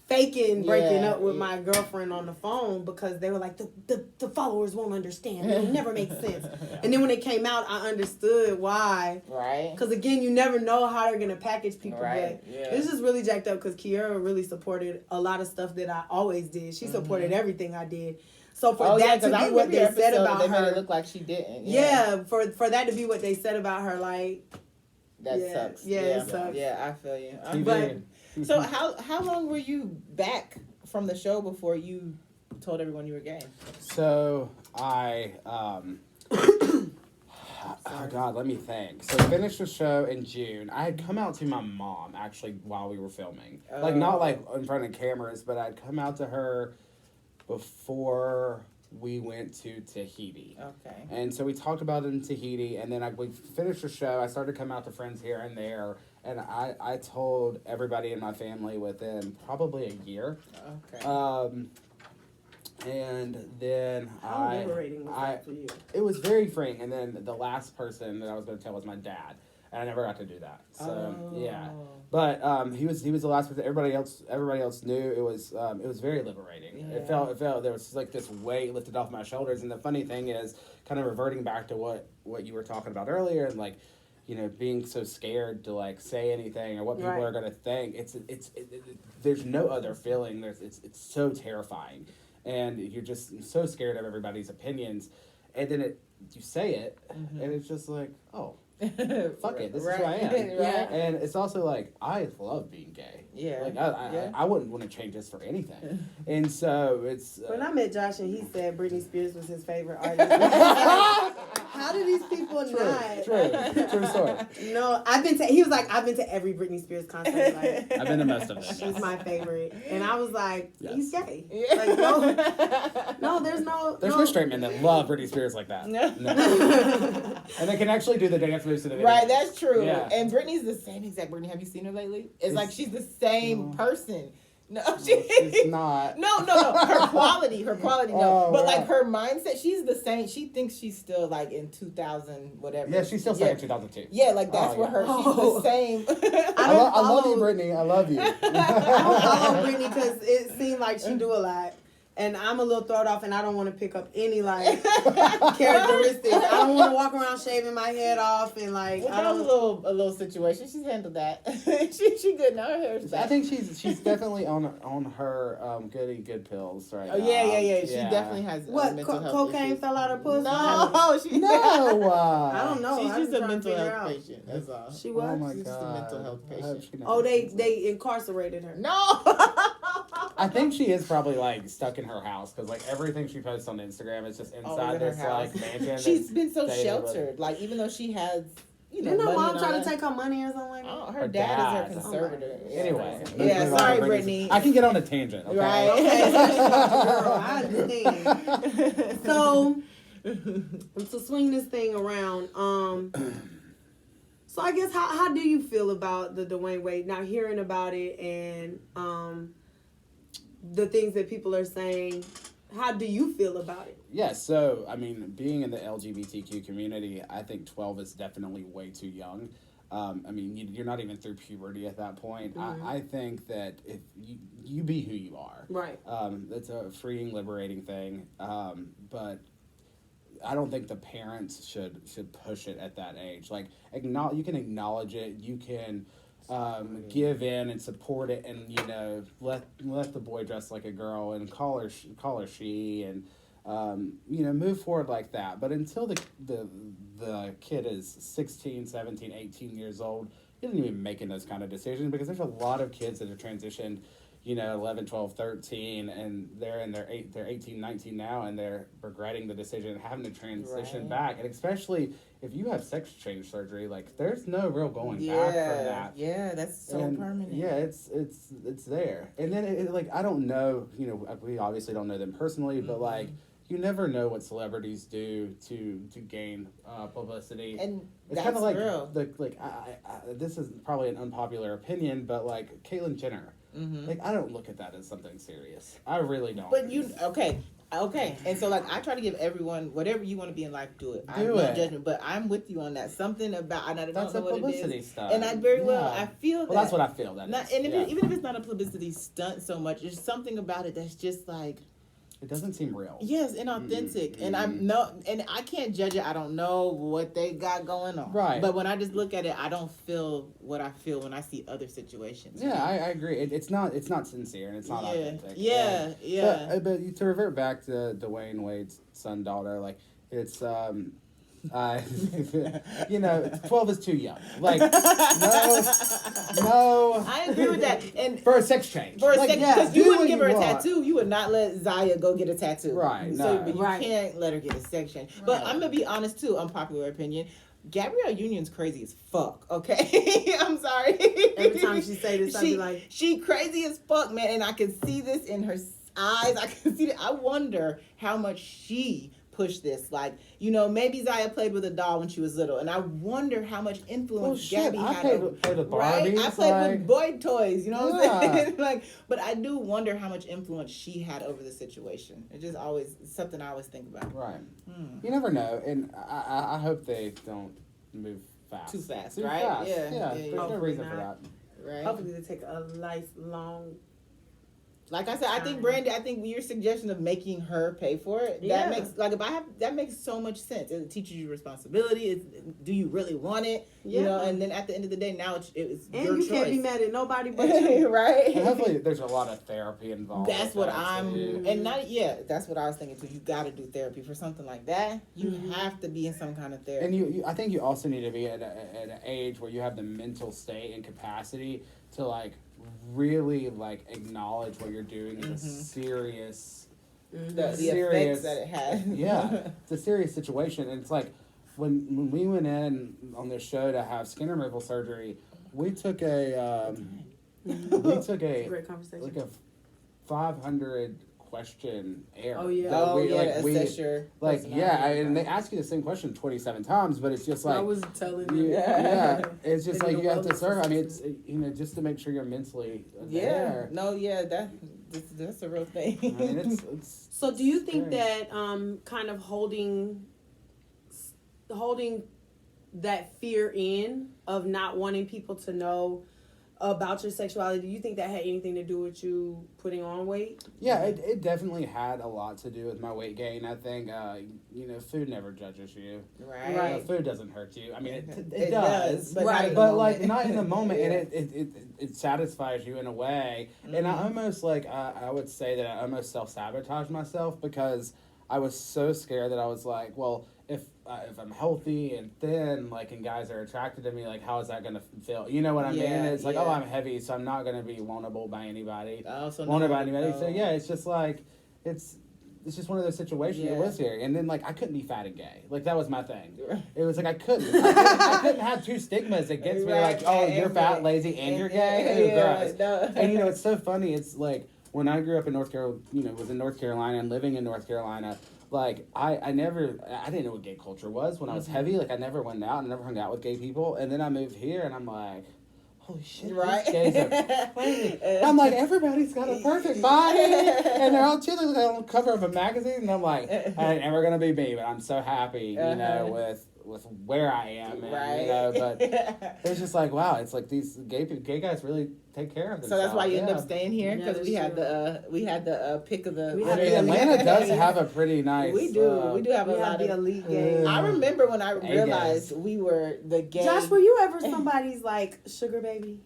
faking breaking up with my girlfriend on the phone because they were like, the followers won't understand. It never makes sense. And then when it came out, I understood why. Right. Because again, you never know how they're going to package people. Right. But it's just really jacked up because Kiara really supported a lot of stuff that I always did. She supported everything I did. So for that to be what they said about her. Made it look like she didn't. Yeah, for that to be what they said about her, like. That sucks. Yeah, it sucks. Yeah, I feel you. So how long were you back from the show before you told everyone you were gay? So I oh God, let me think. So I finished the show in June. I had come out to my mom actually while we were filming. Like not like in front of cameras, but I'd come out to her before we went to Tahiti. Okay. And so we talked about it in Tahiti, and then we finished the show. I started to come out to friends here and there, and I told everybody in my family within probably a year. Okay. And then How liberating was that for you? It was very freeing. And then the last person that I was going to tell was my dad. And I never got to do that. So yeah, but he was the last person. Everybody else knew it was very liberating. Yeah. It felt there was like this weight lifted off my shoulders. And the funny thing is, kind of reverting back to what you were talking about earlier, and like, you know, being so scared to like say anything or what people are gonna think. There's no other feeling. It's so terrifying, and you're just so scared of everybody's opinions, and then you say it, and it's just like, oh. Fuck it, this is who I am. And it's also like, I love being gay. Yeah. Like, I wouldn't want to change this for anything. And so it's... when I met Josh and he said Britney Spears was his favorite artist, how do these people not? True story. No, he was like, I've been to every Britney Spears concert. Like, I've been to most of them. She's my favorite. And I was like, he's gay. Yeah. Like, no, there's no... There's no straight men that love Britney Spears like that. No. And they can actually do the dance moves to the video. Right, that's true. Yeah. And Britney's the same exact Britney. Have you seen her lately? It's like she's the same person. No, she's not. No. Her quality, no. But like her mindset, she's the same. She thinks she's still like in 2000, whatever. Yeah, she's still stuck in 2002. Yeah, like that's she's the same. I love you, Brittany. I love you. I don't follow Brittany because it seemed like she do a lot. And I'm a little thrown off, and I don't want to pick up any, like, characteristics. I don't want to walk around shaving my head off, and, like, that was a little situation. She's handled that. she good now. Her hair's back. I think she's definitely on her good pills right now. Oh, yeah. She definitely has mental health cocaine issues. fell out her pussy? No, I don't know. She's just a mental health patient. That's all. She was? Oh, my She's God. just a mental health patient. Oh, they incarcerated her. No! I think she is probably like stuck in her house because like everything she posts on Instagram is just inside this like mansion. She's been so sheltered. Like even though she has, didn't her mom try to take her money or something like that? Oh, her dad is her conservator. Anyway. Yeah, sorry, Brittany. I can get on a tangent. Okay? Right. Okay, girl, I understand. So swing this thing around. So I guess how do you feel about the Dwayne Wade? Now hearing about it and the things that people are saying, how do you feel about it? Yeah, so, I mean, being in the LGBTQ community, I think 12 is definitely way too young. I mean, you're not even through puberty at that point. Mm-hmm. I think that if you be who you are. Right. That's a freeing, liberating thing. But I don't think the parents should push it at that age. Like, you can acknowledge it. You can... give in and support it, and let the boy dress like a girl and call her she, and move forward like that. But until the kid is 16, 17, 18 years old, you don't even making those kind of decisions because there's a lot of kids that have transitioned, 11, 12, 13, and they're 18, 19 now, and they're regretting the decision and having to transition back. And especially if you have sex change surgery, like there's no real going back from that. Yeah, that's so permanent. Yeah, it's there. And then like I don't know, we obviously don't know them personally, but like you never know what celebrities do to gain publicity. And it's kind of like this is probably an unpopular opinion, but like Caitlyn Jenner. Like I don't look at that as something serious. I really don't. But okay, and so like I try to give everyone whatever you want to be in life, do it. I have no judgment, but I'm with you on that. Something about I don't know what it is. Stunt. And I I feel that. Well, that's what I feel. Even if it's not a publicity stunt so much, there's something about it that's just like. It doesn't seem real. Yes, inauthentic. And and I can't judge it. I don't know what they got going on. Right. But when I just look at it, I don't feel what I feel when I see other situations. Yeah, I agree. It's not sincere and it's not authentic. Yeah. But to revert back to Dwayne Wade's son daughter, like it's 12 is too young. Like, no. I agree with that. And for a sex change. Because you wouldn't give her a tattoo. You would not let Zaya go get a tattoo. Right. But you can't let her get a sex change. Right. But I'm going to be honest, too, unpopular opinion. Gabrielle Union's crazy as fuck, okay? I'm sorry. Every time she say this, I be like... She crazy as fuck, man, and I can see this in her eyes. I can see it. I wonder how much she... push this, like maybe Zaya played with a doll when she was little, and I wonder how much influence Gabby had. I played with Barbies, right? I played with boy toys, what I'm saying? Like, but I do wonder how much influence she had over the situation. It's just always something I always think about. Right. You never know, and I hope they don't move fast. Too fast, Too right? Fast. Yeah. There's no reason for that. Right. Hopefully they take a lifelong. Like I said, I think Brandy. I think your suggestion of making her pay for it that makes so much sense. It teaches you responsibility. Do you really want it? Yeah. And then at the end of the day, now it's and your you choice. Can't be mad at nobody but you, right? And hopefully, there's a lot of therapy involved. That's what that's what I was thinking too. You got to do therapy for something like that. You have to be in some kind of therapy. And I think you also need to be at an age where you have the mental state and capacity to like. Really like acknowledge what you're doing is a serious the effects that it had. Yeah, it's a serious situation. And it's like when we went in on this show to have skin removal surgery, we took a great conversation. like a 500 question error. Oh yeah. Assess your and they ask you the same question 27 times, but it's just like I was telling you. Yeah, it's just like you have to serve. I mean, it's just to make sure you're mentally there. That's a real thing. I mean, it's so do you think that kind of holding that fear in of not wanting people to know about your sexuality, do you think that had anything to do with you putting on weight? Yeah, it definitely had a lot to do with my weight gain. I think, food never judges you. Right. Food doesn't hurt you. I mean, it does. But but not in the moment. And it satisfies you in a way. And I almost, I would say that I almost self-sabotaged myself because I was so scared that I was like, well, if I'm healthy and thin, and guys are attracted to me, how is that going to feel? You know what I mean? It's like, oh, I'm heavy, so I'm not going to be wanted by anybody. So it's just it's just one of those situations it was here. And then, I couldn't be fat and gay. That was my thing. It was I couldn't. I couldn't have two stigmas against me, you're fat, lazy, and you're gay. And, it's so funny. It's when I grew up in North Carolina, was in North Carolina and living in North Carolina, I didn't know what gay culture was when I was heavy. I never went out and never hung out with gay people. And then I moved here and I'm like, holy shit, these gays are crazy. I'm everybody's got a perfect body. And they're all chilling on the cover of a magazine. And I'm like, I ain't never going to be me, but I'm so happy, with where I am. And, but it's just wow, it's these gay guys really take care of themselves. So that's why you end up staying here? Because we had the pick of the... Atlanta does have a pretty nice... We do have a lot of elite gay. I remember when I realized we were the gay... Josh, were you ever somebody's sugar baby?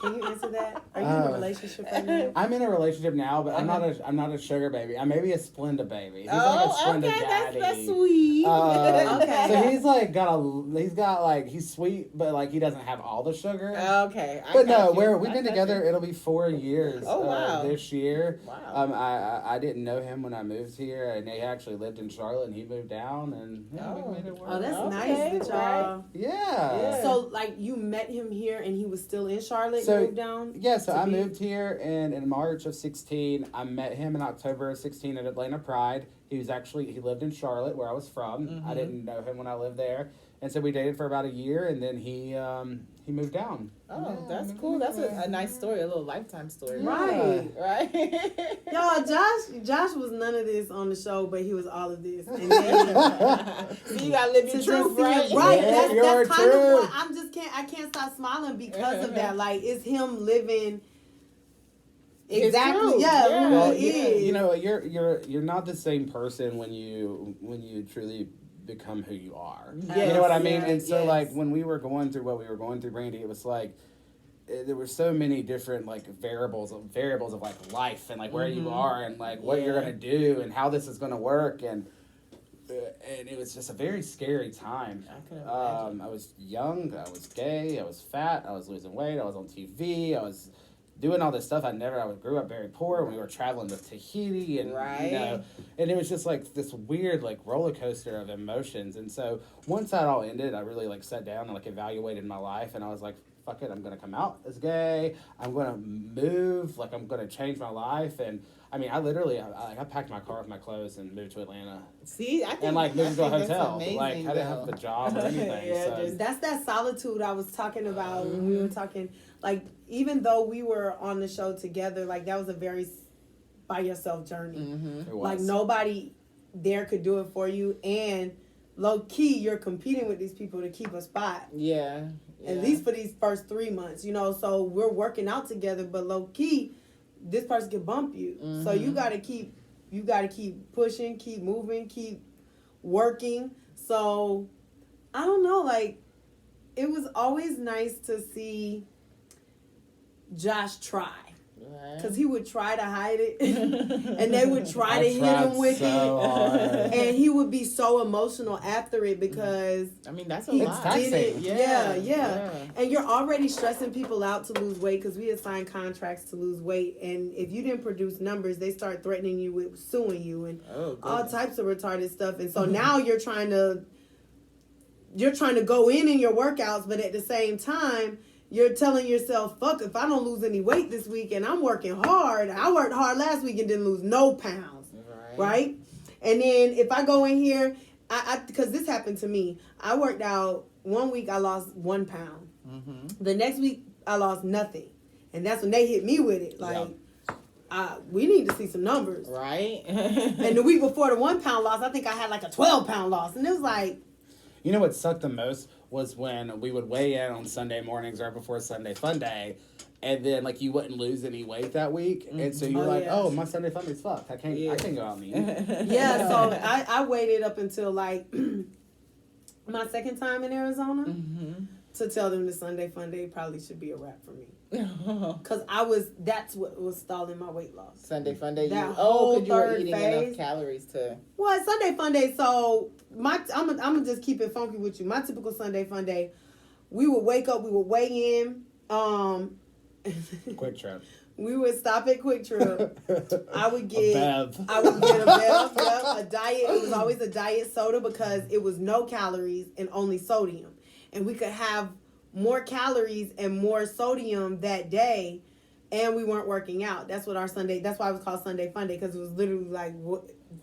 Can you answer that? Are you in a relationship right now? I'm in a relationship now, but I'm not a sugar baby. I may be a Splenda baby. He's like a Splenda daddy. That's sweet. Okay. So he's like he's sweet, but like he doesn't have all the sugar. Okay. But no, we've been together. It'll be 4 years. Oh, wow. This year. Wow. I didn't know him when I moved here, and he actually lived in Charlotte, and he moved down, and we made it work. Oh, that's nice that y'all. Yeah. So like you met him here, and he was still in Charlotte. And moved down. Yeah. So I moved here, and in March of 16, I met him in October of 16 at Atlanta Pride. He lived in Charlotte, where I was from. Mm-hmm. I didn't know him when I lived there. And so we dated for about a year, and then he moved down. Oh, that's cool. That's a nice story, a little lifetime story. Right. Right. Y'all, Josh was none of this on the show, but he was all of this. And then, so you gotta live your truth, right? Right. Yeah, That's kind truth. of what I can't stop smiling because of that. Like, it's him living exactly. Yeah. Well, it is. you know, you're not the same person when you truly become who you are. Yes, you know what I mean? yes, And so yes. like when we were going through what we were going through, Brandy, it was like there were so many different like variables of like life and like where you are and like what you're gonna do and how this is gonna work and it was just a very scary time. I can imagine. I was young, I was gay, I was fat, I was losing weight, I was on TV, I was doing all this stuff. I grew up very poor. We were traveling to Tahiti and, and it was just like this weird like roller coaster of emotions. And so once that all ended, I really like sat down and like evaluated my life and I was like, fuck it, I'm going to come out as gay. I'm going to move. Like I'm going to change my life. And I mean, I literally, I packed my car with my clothes and moved to Atlanta. See, I think, and like moved to a hotel. Amazing, like I didn't have the job or anything. So. That's that solitude I was talking about when we were talking. Like, even though we were on the show together, like that was a very by yourself journey. It was. Like nobody there could do it for you, and low key you're competing with these people to keep a spot. Yeah. At least for these first 3 months, you know. So we're working out together, but low key, this person can bump you. So you gotta keep pushing, keep moving, keep working. So I don't know, like it was always nice to see Josh try. Because he would try to hide it and they would try to hit him with it. And he would be so emotional after it because I mean that's he lot. did it. Yeah. And you're already stressing people out to lose weight because we had signed contracts to lose weight. And if you didn't produce numbers, they start threatening you with suing you and all types of retarded stuff. And so now you're trying to go in your workouts, but at the same time, you're telling yourself, fuck, if I don't lose any weight this week and I'm working hard, I worked hard last week and didn't lose no pounds, right? And then if I go in here, because this happened to me, I worked out 1 week, I lost 1 pound. The next week, I lost nothing. And that's when they hit me with it. Like, we need to see some numbers. Right. And the week before the 1 pound loss, I think I had like a 12-pound loss. And it was like... You know what sucked the most was when we would weigh in on Sunday mornings right before Sunday Fun Day, and then like you wouldn't lose any weight that week, and so you're oh, my Sunday Fun Day's fucked. I can't go out and eat. So I waited up until like my second time in Arizona to tell them the Sunday Fun Day probably should be a wrap for me. Because that's what was stalling my weight loss. Sunday Fun Day. That whole because you were third eating phase. enough calories to. Well, Sunday Fun Day. So I'm gonna just keep it funky with you. My typical Sunday Fun Day, we would wake up, we would weigh in. Quick Trip. We would stop at Quick Trip. I would get a Bev. A diet. It was always a diet soda because it was no calories and only sodium, and we could have more calories and more sodium that day, and we weren't working out. That's what our Sunday. That's why it was called Sunday Fun Day, because it was literally like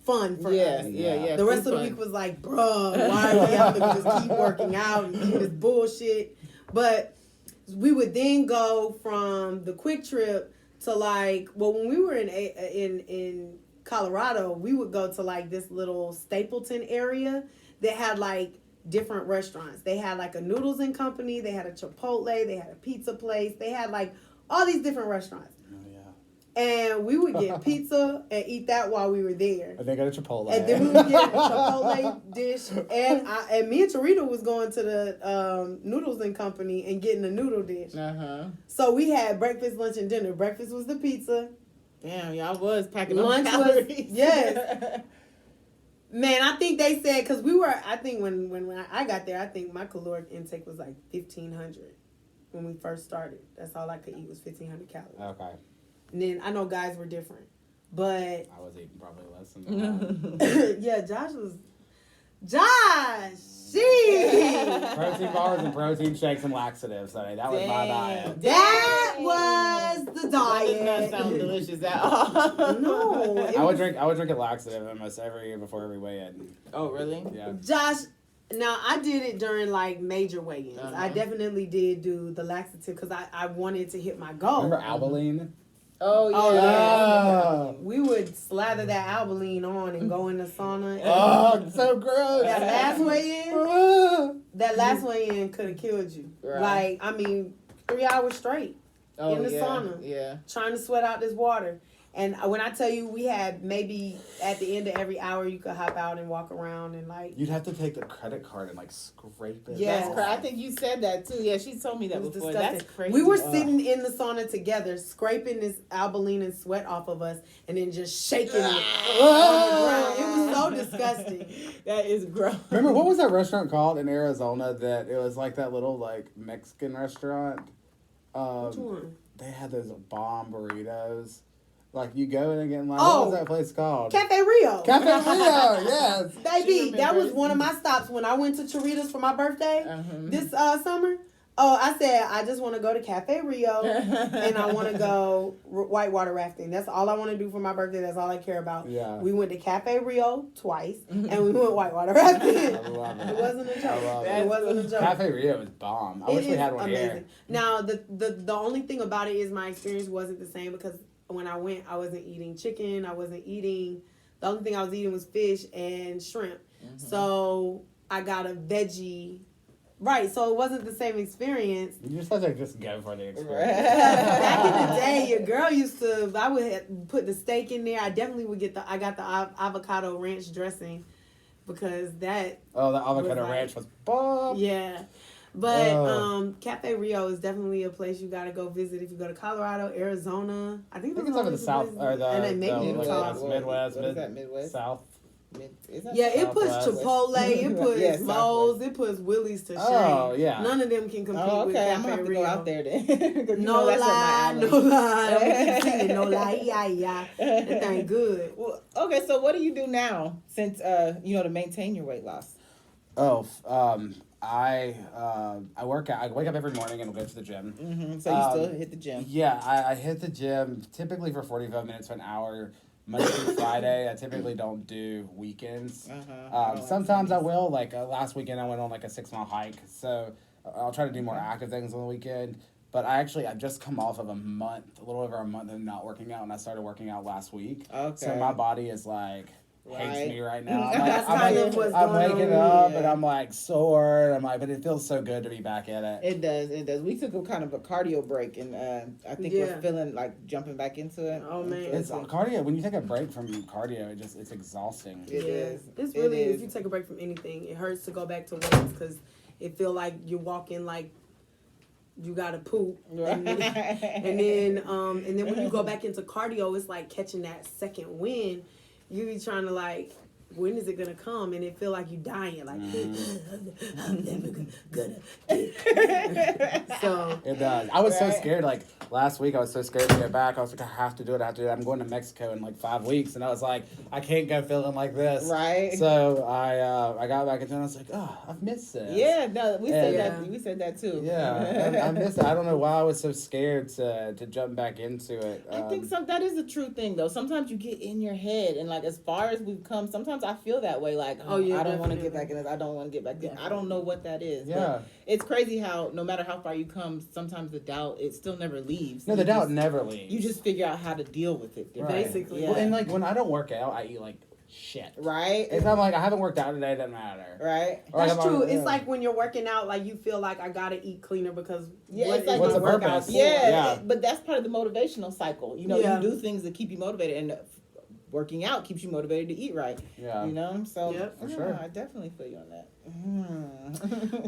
fun for us. Yeah. The rest of the week was like, bruh, why are we having to just keep working out and eating this bullshit? But we would then go from the Quick Trip to like, well, when we were in Colorado, we would go to like this little Stapleton area that had like different restaurants. They had like a Noodles and Company, they had a Chipotle, they had a pizza place, they had like all these different restaurants. Oh yeah. And we would get pizza and eat that while we were there. And then go to Chipotle. And then we would get a Chipotle dish. And me and Tarita was going to the Noodles and Company and getting a noodle dish. Uh-huh. So we had breakfast, lunch, and dinner. Breakfast was the pizza. Damn, y'all was packing Lunch on calories. was, yes. Man, I think they said, because we were, I think when I got there, I think my caloric intake was like 1,500 when we first started. That's all I could eat was 1,500 calories. Okay. And then I know guys were different, but I was eating probably less than that. yeah, she Protein bars and protein shakes and laxatives. I mean, that was my diet. that was the That diet. does not sound delicious at all. No, I would drink a laxative almost every year before every weigh-in. Oh, really? Yeah. Josh. Now I did it during like major weigh-ins. Uh-huh. I definitely did do the laxative because I wanted to hit my goal. Remember Albaline? Oh, yeah. Oh, yeah. Oh, We would slather that Albaline on and go in the sauna. oh, so gross. That last weigh-in could have killed you. Right. Like, I mean, 3 hours straight Oh, in the yeah. sauna. Yeah. Trying to sweat out this water. And when I tell you, we had maybe at the end of every hour, you could hop out and walk around and like. You'd have to take the credit card and like scrape it. Yes. That's I think you said that too. Yeah, she told me that It was before. disgusting. That's crazy. We were sitting in the sauna together, scraping this Albaline and sweat off of us, and then just shaking it on the ground. It was so disgusting. That is gross. Remember, what was that restaurant called in Arizona that it was like that little like Mexican restaurant? Which one? They had those bomb burritos. Like you go in and get in line. Oh. What was that place called? Cafe Rio. Cafe Rio, yes. Baby, that was one of my stops when I went to Choritas for my birthday this summer. Oh, I said, I just want to go to Cafe Rio and I want to go whitewater rafting. That's all I want to do for my birthday. That's all I care about. Yeah. We went to Cafe Rio twice and we went whitewater rafting. I love it. It wasn't a joke. I love It wasn't a joke. Cafe Rio is bomb. I wish we had one here. Now, the only thing about it is my experience wasn't the same because when I went, I wasn't eating chicken. The only thing I was eating was fish and shrimp. So I got a veggie. Right, so it wasn't the same experience. You just have to just go for the experience. Back in the day, your girl I would put the steak in there. I definitely would I got the avocado ranch dressing because that. Oh, the avocado was ranch was bomb. Yeah. But Cafe Rio is definitely a place you gotta go visit if you go to Colorado, Arizona. I think it's over the south or the and then maybe Midwest, What is that, Midwest? South. It puts Chipotle, it puts Yeah, Moe's, it puts Willie's to shame. Oh yeah. None of them can compete Oh, with okay. Cafe I'm gonna have to Rio. go out there then. No lie. We keep singing, no lie, yeah. That thing good. Well, okay, so what do you do now since to maintain your weight loss? Oh, I work out. I wake up every morning and go to the gym. Mm-hmm. So you still hit the gym? Yeah, I hit the gym typically for 45 minutes to an hour. Monday through Friday. I typically don't do weekends. Sometimes I will. Like last weekend, I went on like a 6-mile hike. So I'll try to do more active things on the weekend. But I've just come off of a little over a month of not working out, and I started working out last week. Okay. So my body is like hates me right now. I'm waking up and I'm like sore. And I'm like, but it feels so good to be back at it. It does. We took a kind of a cardio break, and I think we're feeling like jumping back into it. Oh man, it's cardio. When you take a break from cardio, it's exhausting. It is. It's really if you take a break from anything, it hurts to go back to weights because it feel like you're walking like you gotta poop, and then when you go back into cardio, it's like catching that second wind. You be trying to like, when is it gonna come? And it feel like you dying, like I'm never gonna get. So it does. I was so scared. Like last week, I was so scared to go back. I was like, I have to do it. I'm going to Mexico in like 5 weeks, and I was like, I can't go feeling like this. Right. So I got back into it. And I was like, oh, I've missed this. Yeah. No, we said that. We said that too. Yeah, I missed it. I don't know why I was so scared to jump back into it. I think that is a true thing though. Sometimes you get in your head, and like as far as we've come, sometimes I feel that way. Like, I don't want to get back in this. I don't want to get back in. I don't know what that is. Yeah. But it's crazy how no matter how far you come, sometimes the doubt, it still never leaves. No, the doubt never leaves. You just figure out how to deal with it. Basically. Yeah. Well, and like when I don't work out, I eat like shit. Right? If I'm like, I haven't worked out today, it doesn't matter. Right? That's true. It's like when you're working out, like you feel like I gotta eat cleaner because it's like what's the workout purpose? for? Yeah, but that's part of the motivational cycle. You know, Yeah. you do things that keep you motivated, and working out keeps you motivated to eat right. Yeah. You know? So, Yep, for sure. I definitely feel you on that.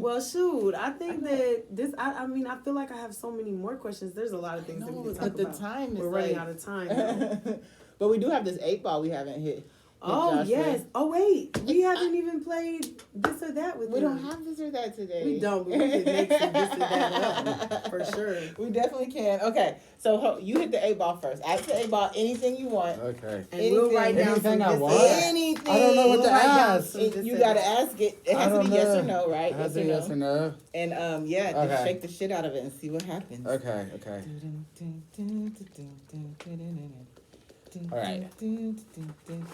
Well, shoot, I think that this. I mean, I feel like I have so many more questions. There's a lot of things that we can talk but the about. time is We're running out of time. Though. But we do have this 8-ball we haven't hit. Oh, Josh yes. with. Oh, wait. We haven't even played this or that with We them. don't have this or that today. We don't, but we can make some this or that up. For sure. We definitely can. Okay, so you hit the 8-ball first. Ask the 8-ball anything you want. Okay. And we'll write down Anything some I this or want? that. Anything. I don't know what We'll to write down ask. some this You or gotta that. ask it. It I has to don't be yes know. or no, right? Has to be Yes yes or or no. no. And just Okay. shake the shit out of it and see what happens. Okay. All right.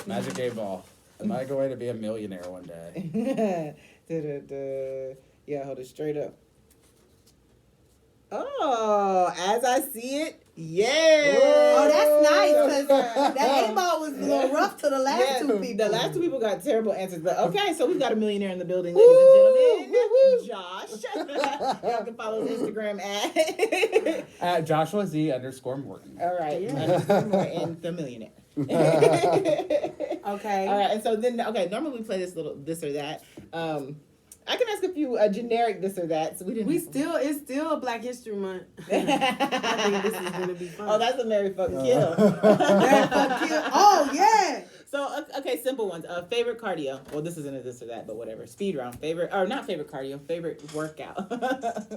Magic 8-ball. Am I going to be a millionaire one day? Yeah, hold it straight up. Oh, as I see it, yeah. Oh, that's nice. Cause that 8-ball was a little rough to the last two people. The last two people got terrible answers. But okay, so we've got a millionaire in the building, ladies and gentlemen. Josh. Y'all can follow his Instagram at Joshua Z_Morton. all right. Yeah. And the millionaire. Okay. All right, and so then normally we play this or that. I can ask a few generic this or that. So It's still Black History Month. I think this is gonna be fun. Oh, that's a Mary fucking kill. Mary fuck kill. Oh yeah. So okay, simple ones. Favorite cardio. Well, this isn't a this or that, but whatever. Speed round. Not favorite cardio. Favorite workout.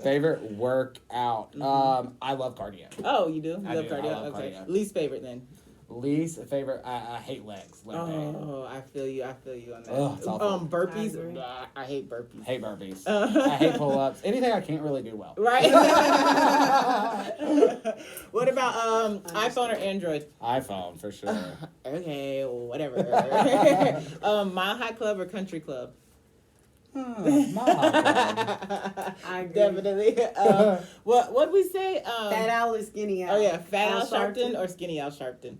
Favorite workout. Mm-hmm. I love cardio. Oh, you do? You I love do. I cardio? love Okay. cardio. Least favorite then. Least favorite. I hate legs. Leg day. Oh, I feel you on that. Ugh, it's awful. Burpees. I agree. I hate burpees. Hate burpees. I hate pull-ups. Anything I can't really do well. Right. What about iPhone or Android? iPhone for sure. Okay, whatever. Mile High Club or Country Club? I agree. Definitely. What'd we say? Fat Al or Skinny Al? Oh yeah, Fat Al Sharpton Sharpton or Skinny Al Sharpton?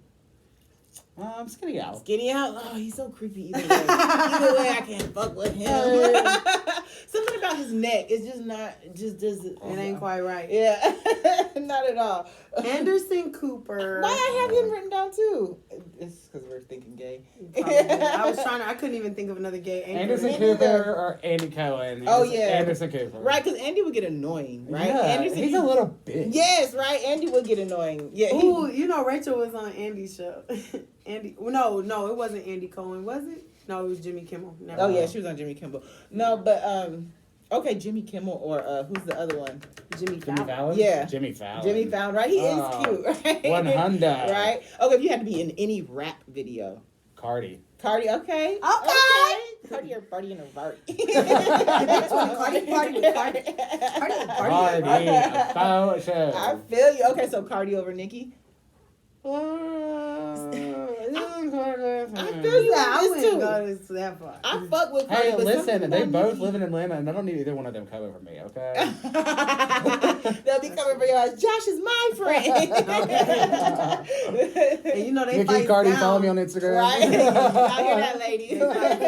Skinny Al. Skinny Al? Oh, he's so creepy either way. Either way, I can't fuck with him. Something about his neck. It's just not. Just doesn't. It ain't quite right. Yeah, not at all. Anderson Cooper. Why I have him written down too? It's because we're thinking gay. Probably. I couldn't even think of another gay anchor. Anderson Cooper or Andy Cohen. Oh, yeah. Anderson Cooper. Right, because Andy would get annoying, right? Yeah, Anderson, he's a little bitch. Yes, right. Andy would get annoying. Yeah. Ooh, Rachel was on Andy's show. Andy, no, it wasn't Andy Cohen, was it? No, it was Jimmy Kimmel. Never Oh mind. yeah, she was on Jimmy Kimmel. No, but okay, Jimmy Kimmel or who's the other one? Jimmy Jimmy Fallon. Fallon? Yeah. Jimmy Fallon. Jimmy Fallon, right? He is Oh, cute, right? 100. Right? Okay, if you had to be in any rap video. Cardi. Cardi, okay. Okay. Cardi or Barty and a Vart. Cardi. Faux show. I feel you. Okay, so Cardi over Nicki. I feel you I on this wouldn't too. go to that far. I fuck with Cardi, Hey, but listen, something they about both Nicki. live in Atlanta, and I don't need either one of them come over me, okay? They'll be coming for your ass. Josh is my friend. And they Nikki fight Cardi, down. follow me on Instagram. Right? Y'all hear that, ladies? They fight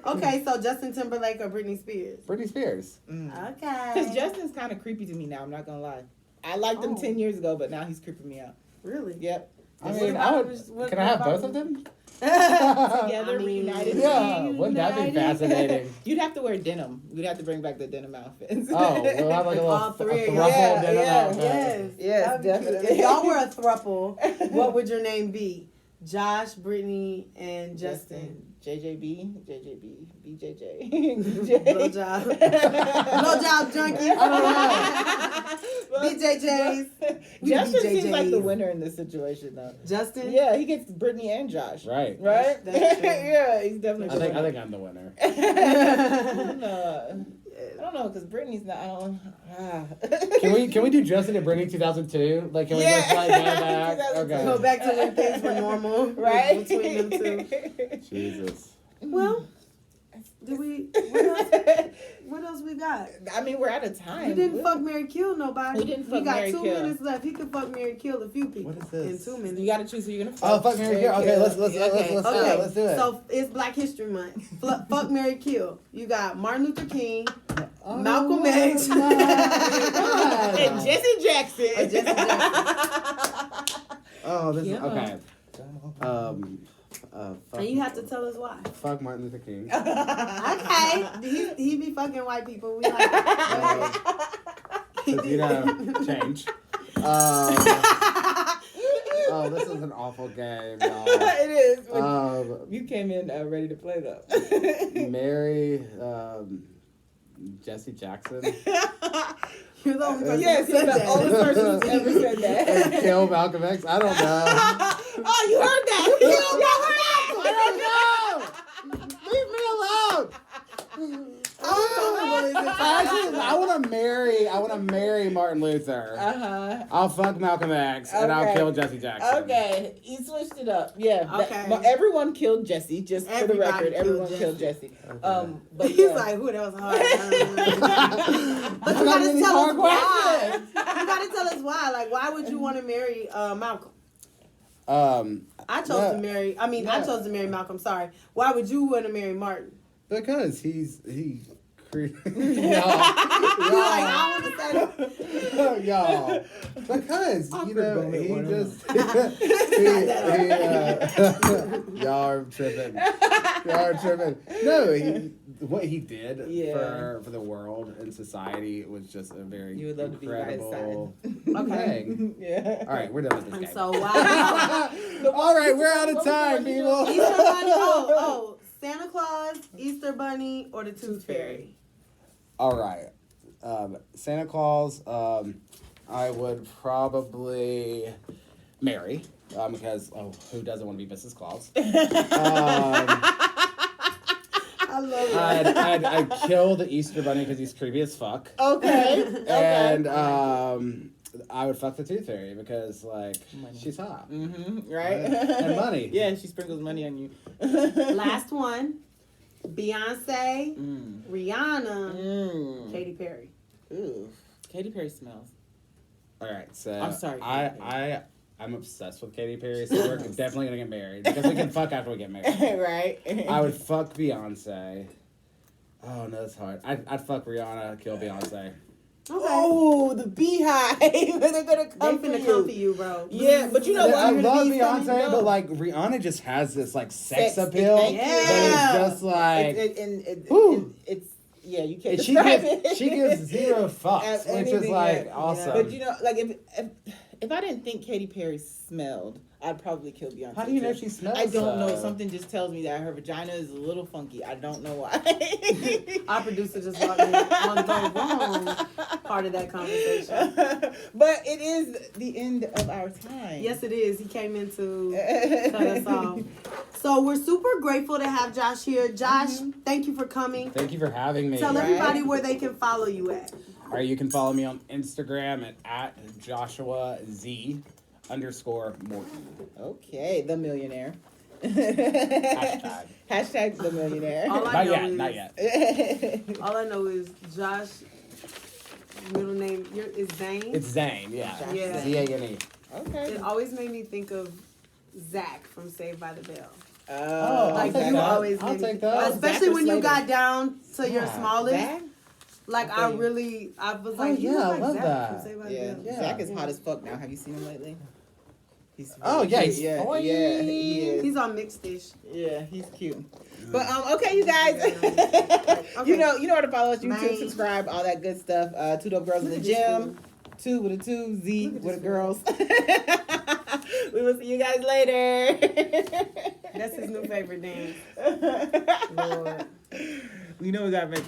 down. Okay, so Justin Timberlake or Britney Spears? Britney Spears. Okay. Because Justin's kind of creepy to me now, I'm not going to lie. I liked him 10 years ago, but now he's creeping me out. Really? Yep. I What mean, about- can I have both of them? Together, I mean, reunited. Yeah, wouldn't that be fascinating? You'd have to wear denim. You'd have to bring back the denim outfits. Oh, we'll have like a All little three of thruple y'all. denim outfit. Yes. Yes, That'd be cute. definitely. If y'all were a thruple, what would your name be? Josh, Brittany, and Justin. JJB, BJJ. Blowjob. Blowjob junkie. BJJs. We Justin BJJs. seems like the winner in this situation, though. Justin? Yeah, he gets Brittany and Josh. Right. Right? That's true. Yeah, he's definitely. I the think I'm the winner. I don't know, because Brittany's not. I don't. Can we do Justin and Brittany 2002? Like, can we Yeah. just like go back? 2002. Okay. Go back to when things were normal. Right? Between them two. Jesus. Well, Did we? What else we got? I mean, we're out of time. We didn't fuck, marry, kill nobody. We didn't fuck, got marry, 2 kill. minutes left. He could fuck, marry, kill a few people. What is this? In 2 minutes. You gotta choose who you're gonna fuck. Oh, fuck, marry, kill. Okay, let's Okay. let's do it. So it's Black History Month. Fuck, marry, kill. You got Martin Luther King, Malcolm X, And Jesse Jackson. Oh, this is Yeah. okay. Fuck and you have to tell us why. Fuck Martin Luther King. Okay, he be fucking white people. We like that. Because change. Oh, this is an awful game, y'all. It is. You came in ready to play though. Marry Jesse Jackson. You're the only person Yes, who you're said the that. only person who's ever said that. And kill Malcolm X. I don't know. Oh, you heard that? You heard that? I don't know. Leave me alone. I want to marry Martin Luther. I'll fuck Malcolm X and I'll kill Jesse Jackson. Okay, you switched it up. Yeah. Okay. But everyone killed Jesse. Just for the record, everyone killed Jesse. Okay. But he's like, "Ooh, that was hard." But you gotta tell us why. You gotta tell us why. Like, why would you want to marry Malcolm? I chose to marry. I chose to marry Malcolm. Sorry. Why would you want to marry Martin? Because he y'all. Y'all. Because he just y'all are tripping. No, what he did for the world and society was just a very you would love incredible to be by his side. thing. Yeah. All right, we're done with this game. So wow. All right, we're out of time, people. Easter Bunny. Oh, Santa Claus, Easter Bunny, or the Tooth Fairy? All right. Santa Claus, I would probably marry, because, who doesn't want to be Mrs. Claus? I love it. I'd kill the Easter Bunny because he's creepy as fuck. Okay. And, I would fuck the Tooth Fairy because, like, she's hot. Mm-hmm. Right? And money. Yeah, she sprinkles money on you. Last one. Beyonce, Rihanna, Katy Perry. Ooh, Katy Perry smells. All right, so I'm sorry. I'm obsessed with Katy Perry, so we're definitely gonna get married because we can fuck after we get married. Right. I would fuck Beyonce. Oh no, that's hard. I'd fuck Rihanna, kill Beyonce. Okay. Oh, the beehive! They're gonna come for you, bro. Yeah, but you know what? I love Beyonce, but like Rihanna just has this like sex appeal. Yeah. That is just like it's you can't describe it. She gives zero fucks, which is like awesome. But you know, like if I didn't think Katy Perry smelled, I'd probably kill Beyonce. How do you know she smells? I don't know. Something just tells me that her vagina is a little funky. I don't know why. Our producer just walked me on the wrong part of that conversation. But it is the end of our time. Yes, it is. He came in to cut us off. So we're super grateful to have Josh here. Josh, thank you for coming. Thank you for having me. Tell everybody where they can follow you at. All right, you can follow me on Instagram at @JoshuaZ_Morton. Okay, the millionaire. Hashtag the millionaire. Not yet. All I know is Josh. Middle name is Zane. It's Zane, yeah. Yeah. Z-A-N-E. Okay. It always made me think of Zach from Saved by the Bell. Oh, like you always I'll made me take that. especially when you got down to your smallest. Zach? Like I was like, yeah, I love Zach that. from Saved by the Yeah. Bell. Zach is hot as fuck now. Have you seen him lately? He's he's he is. He's on Mixed Dish. Yeah, he's cute. But okay, you guys, you know where to follow us. YouTube, subscribe, all that good stuff. Two Dope Girls in the Gym. 2 with a 2, Z with the girls. We will see you guys later. That's his new favorite dance. Lord. We know we gotta make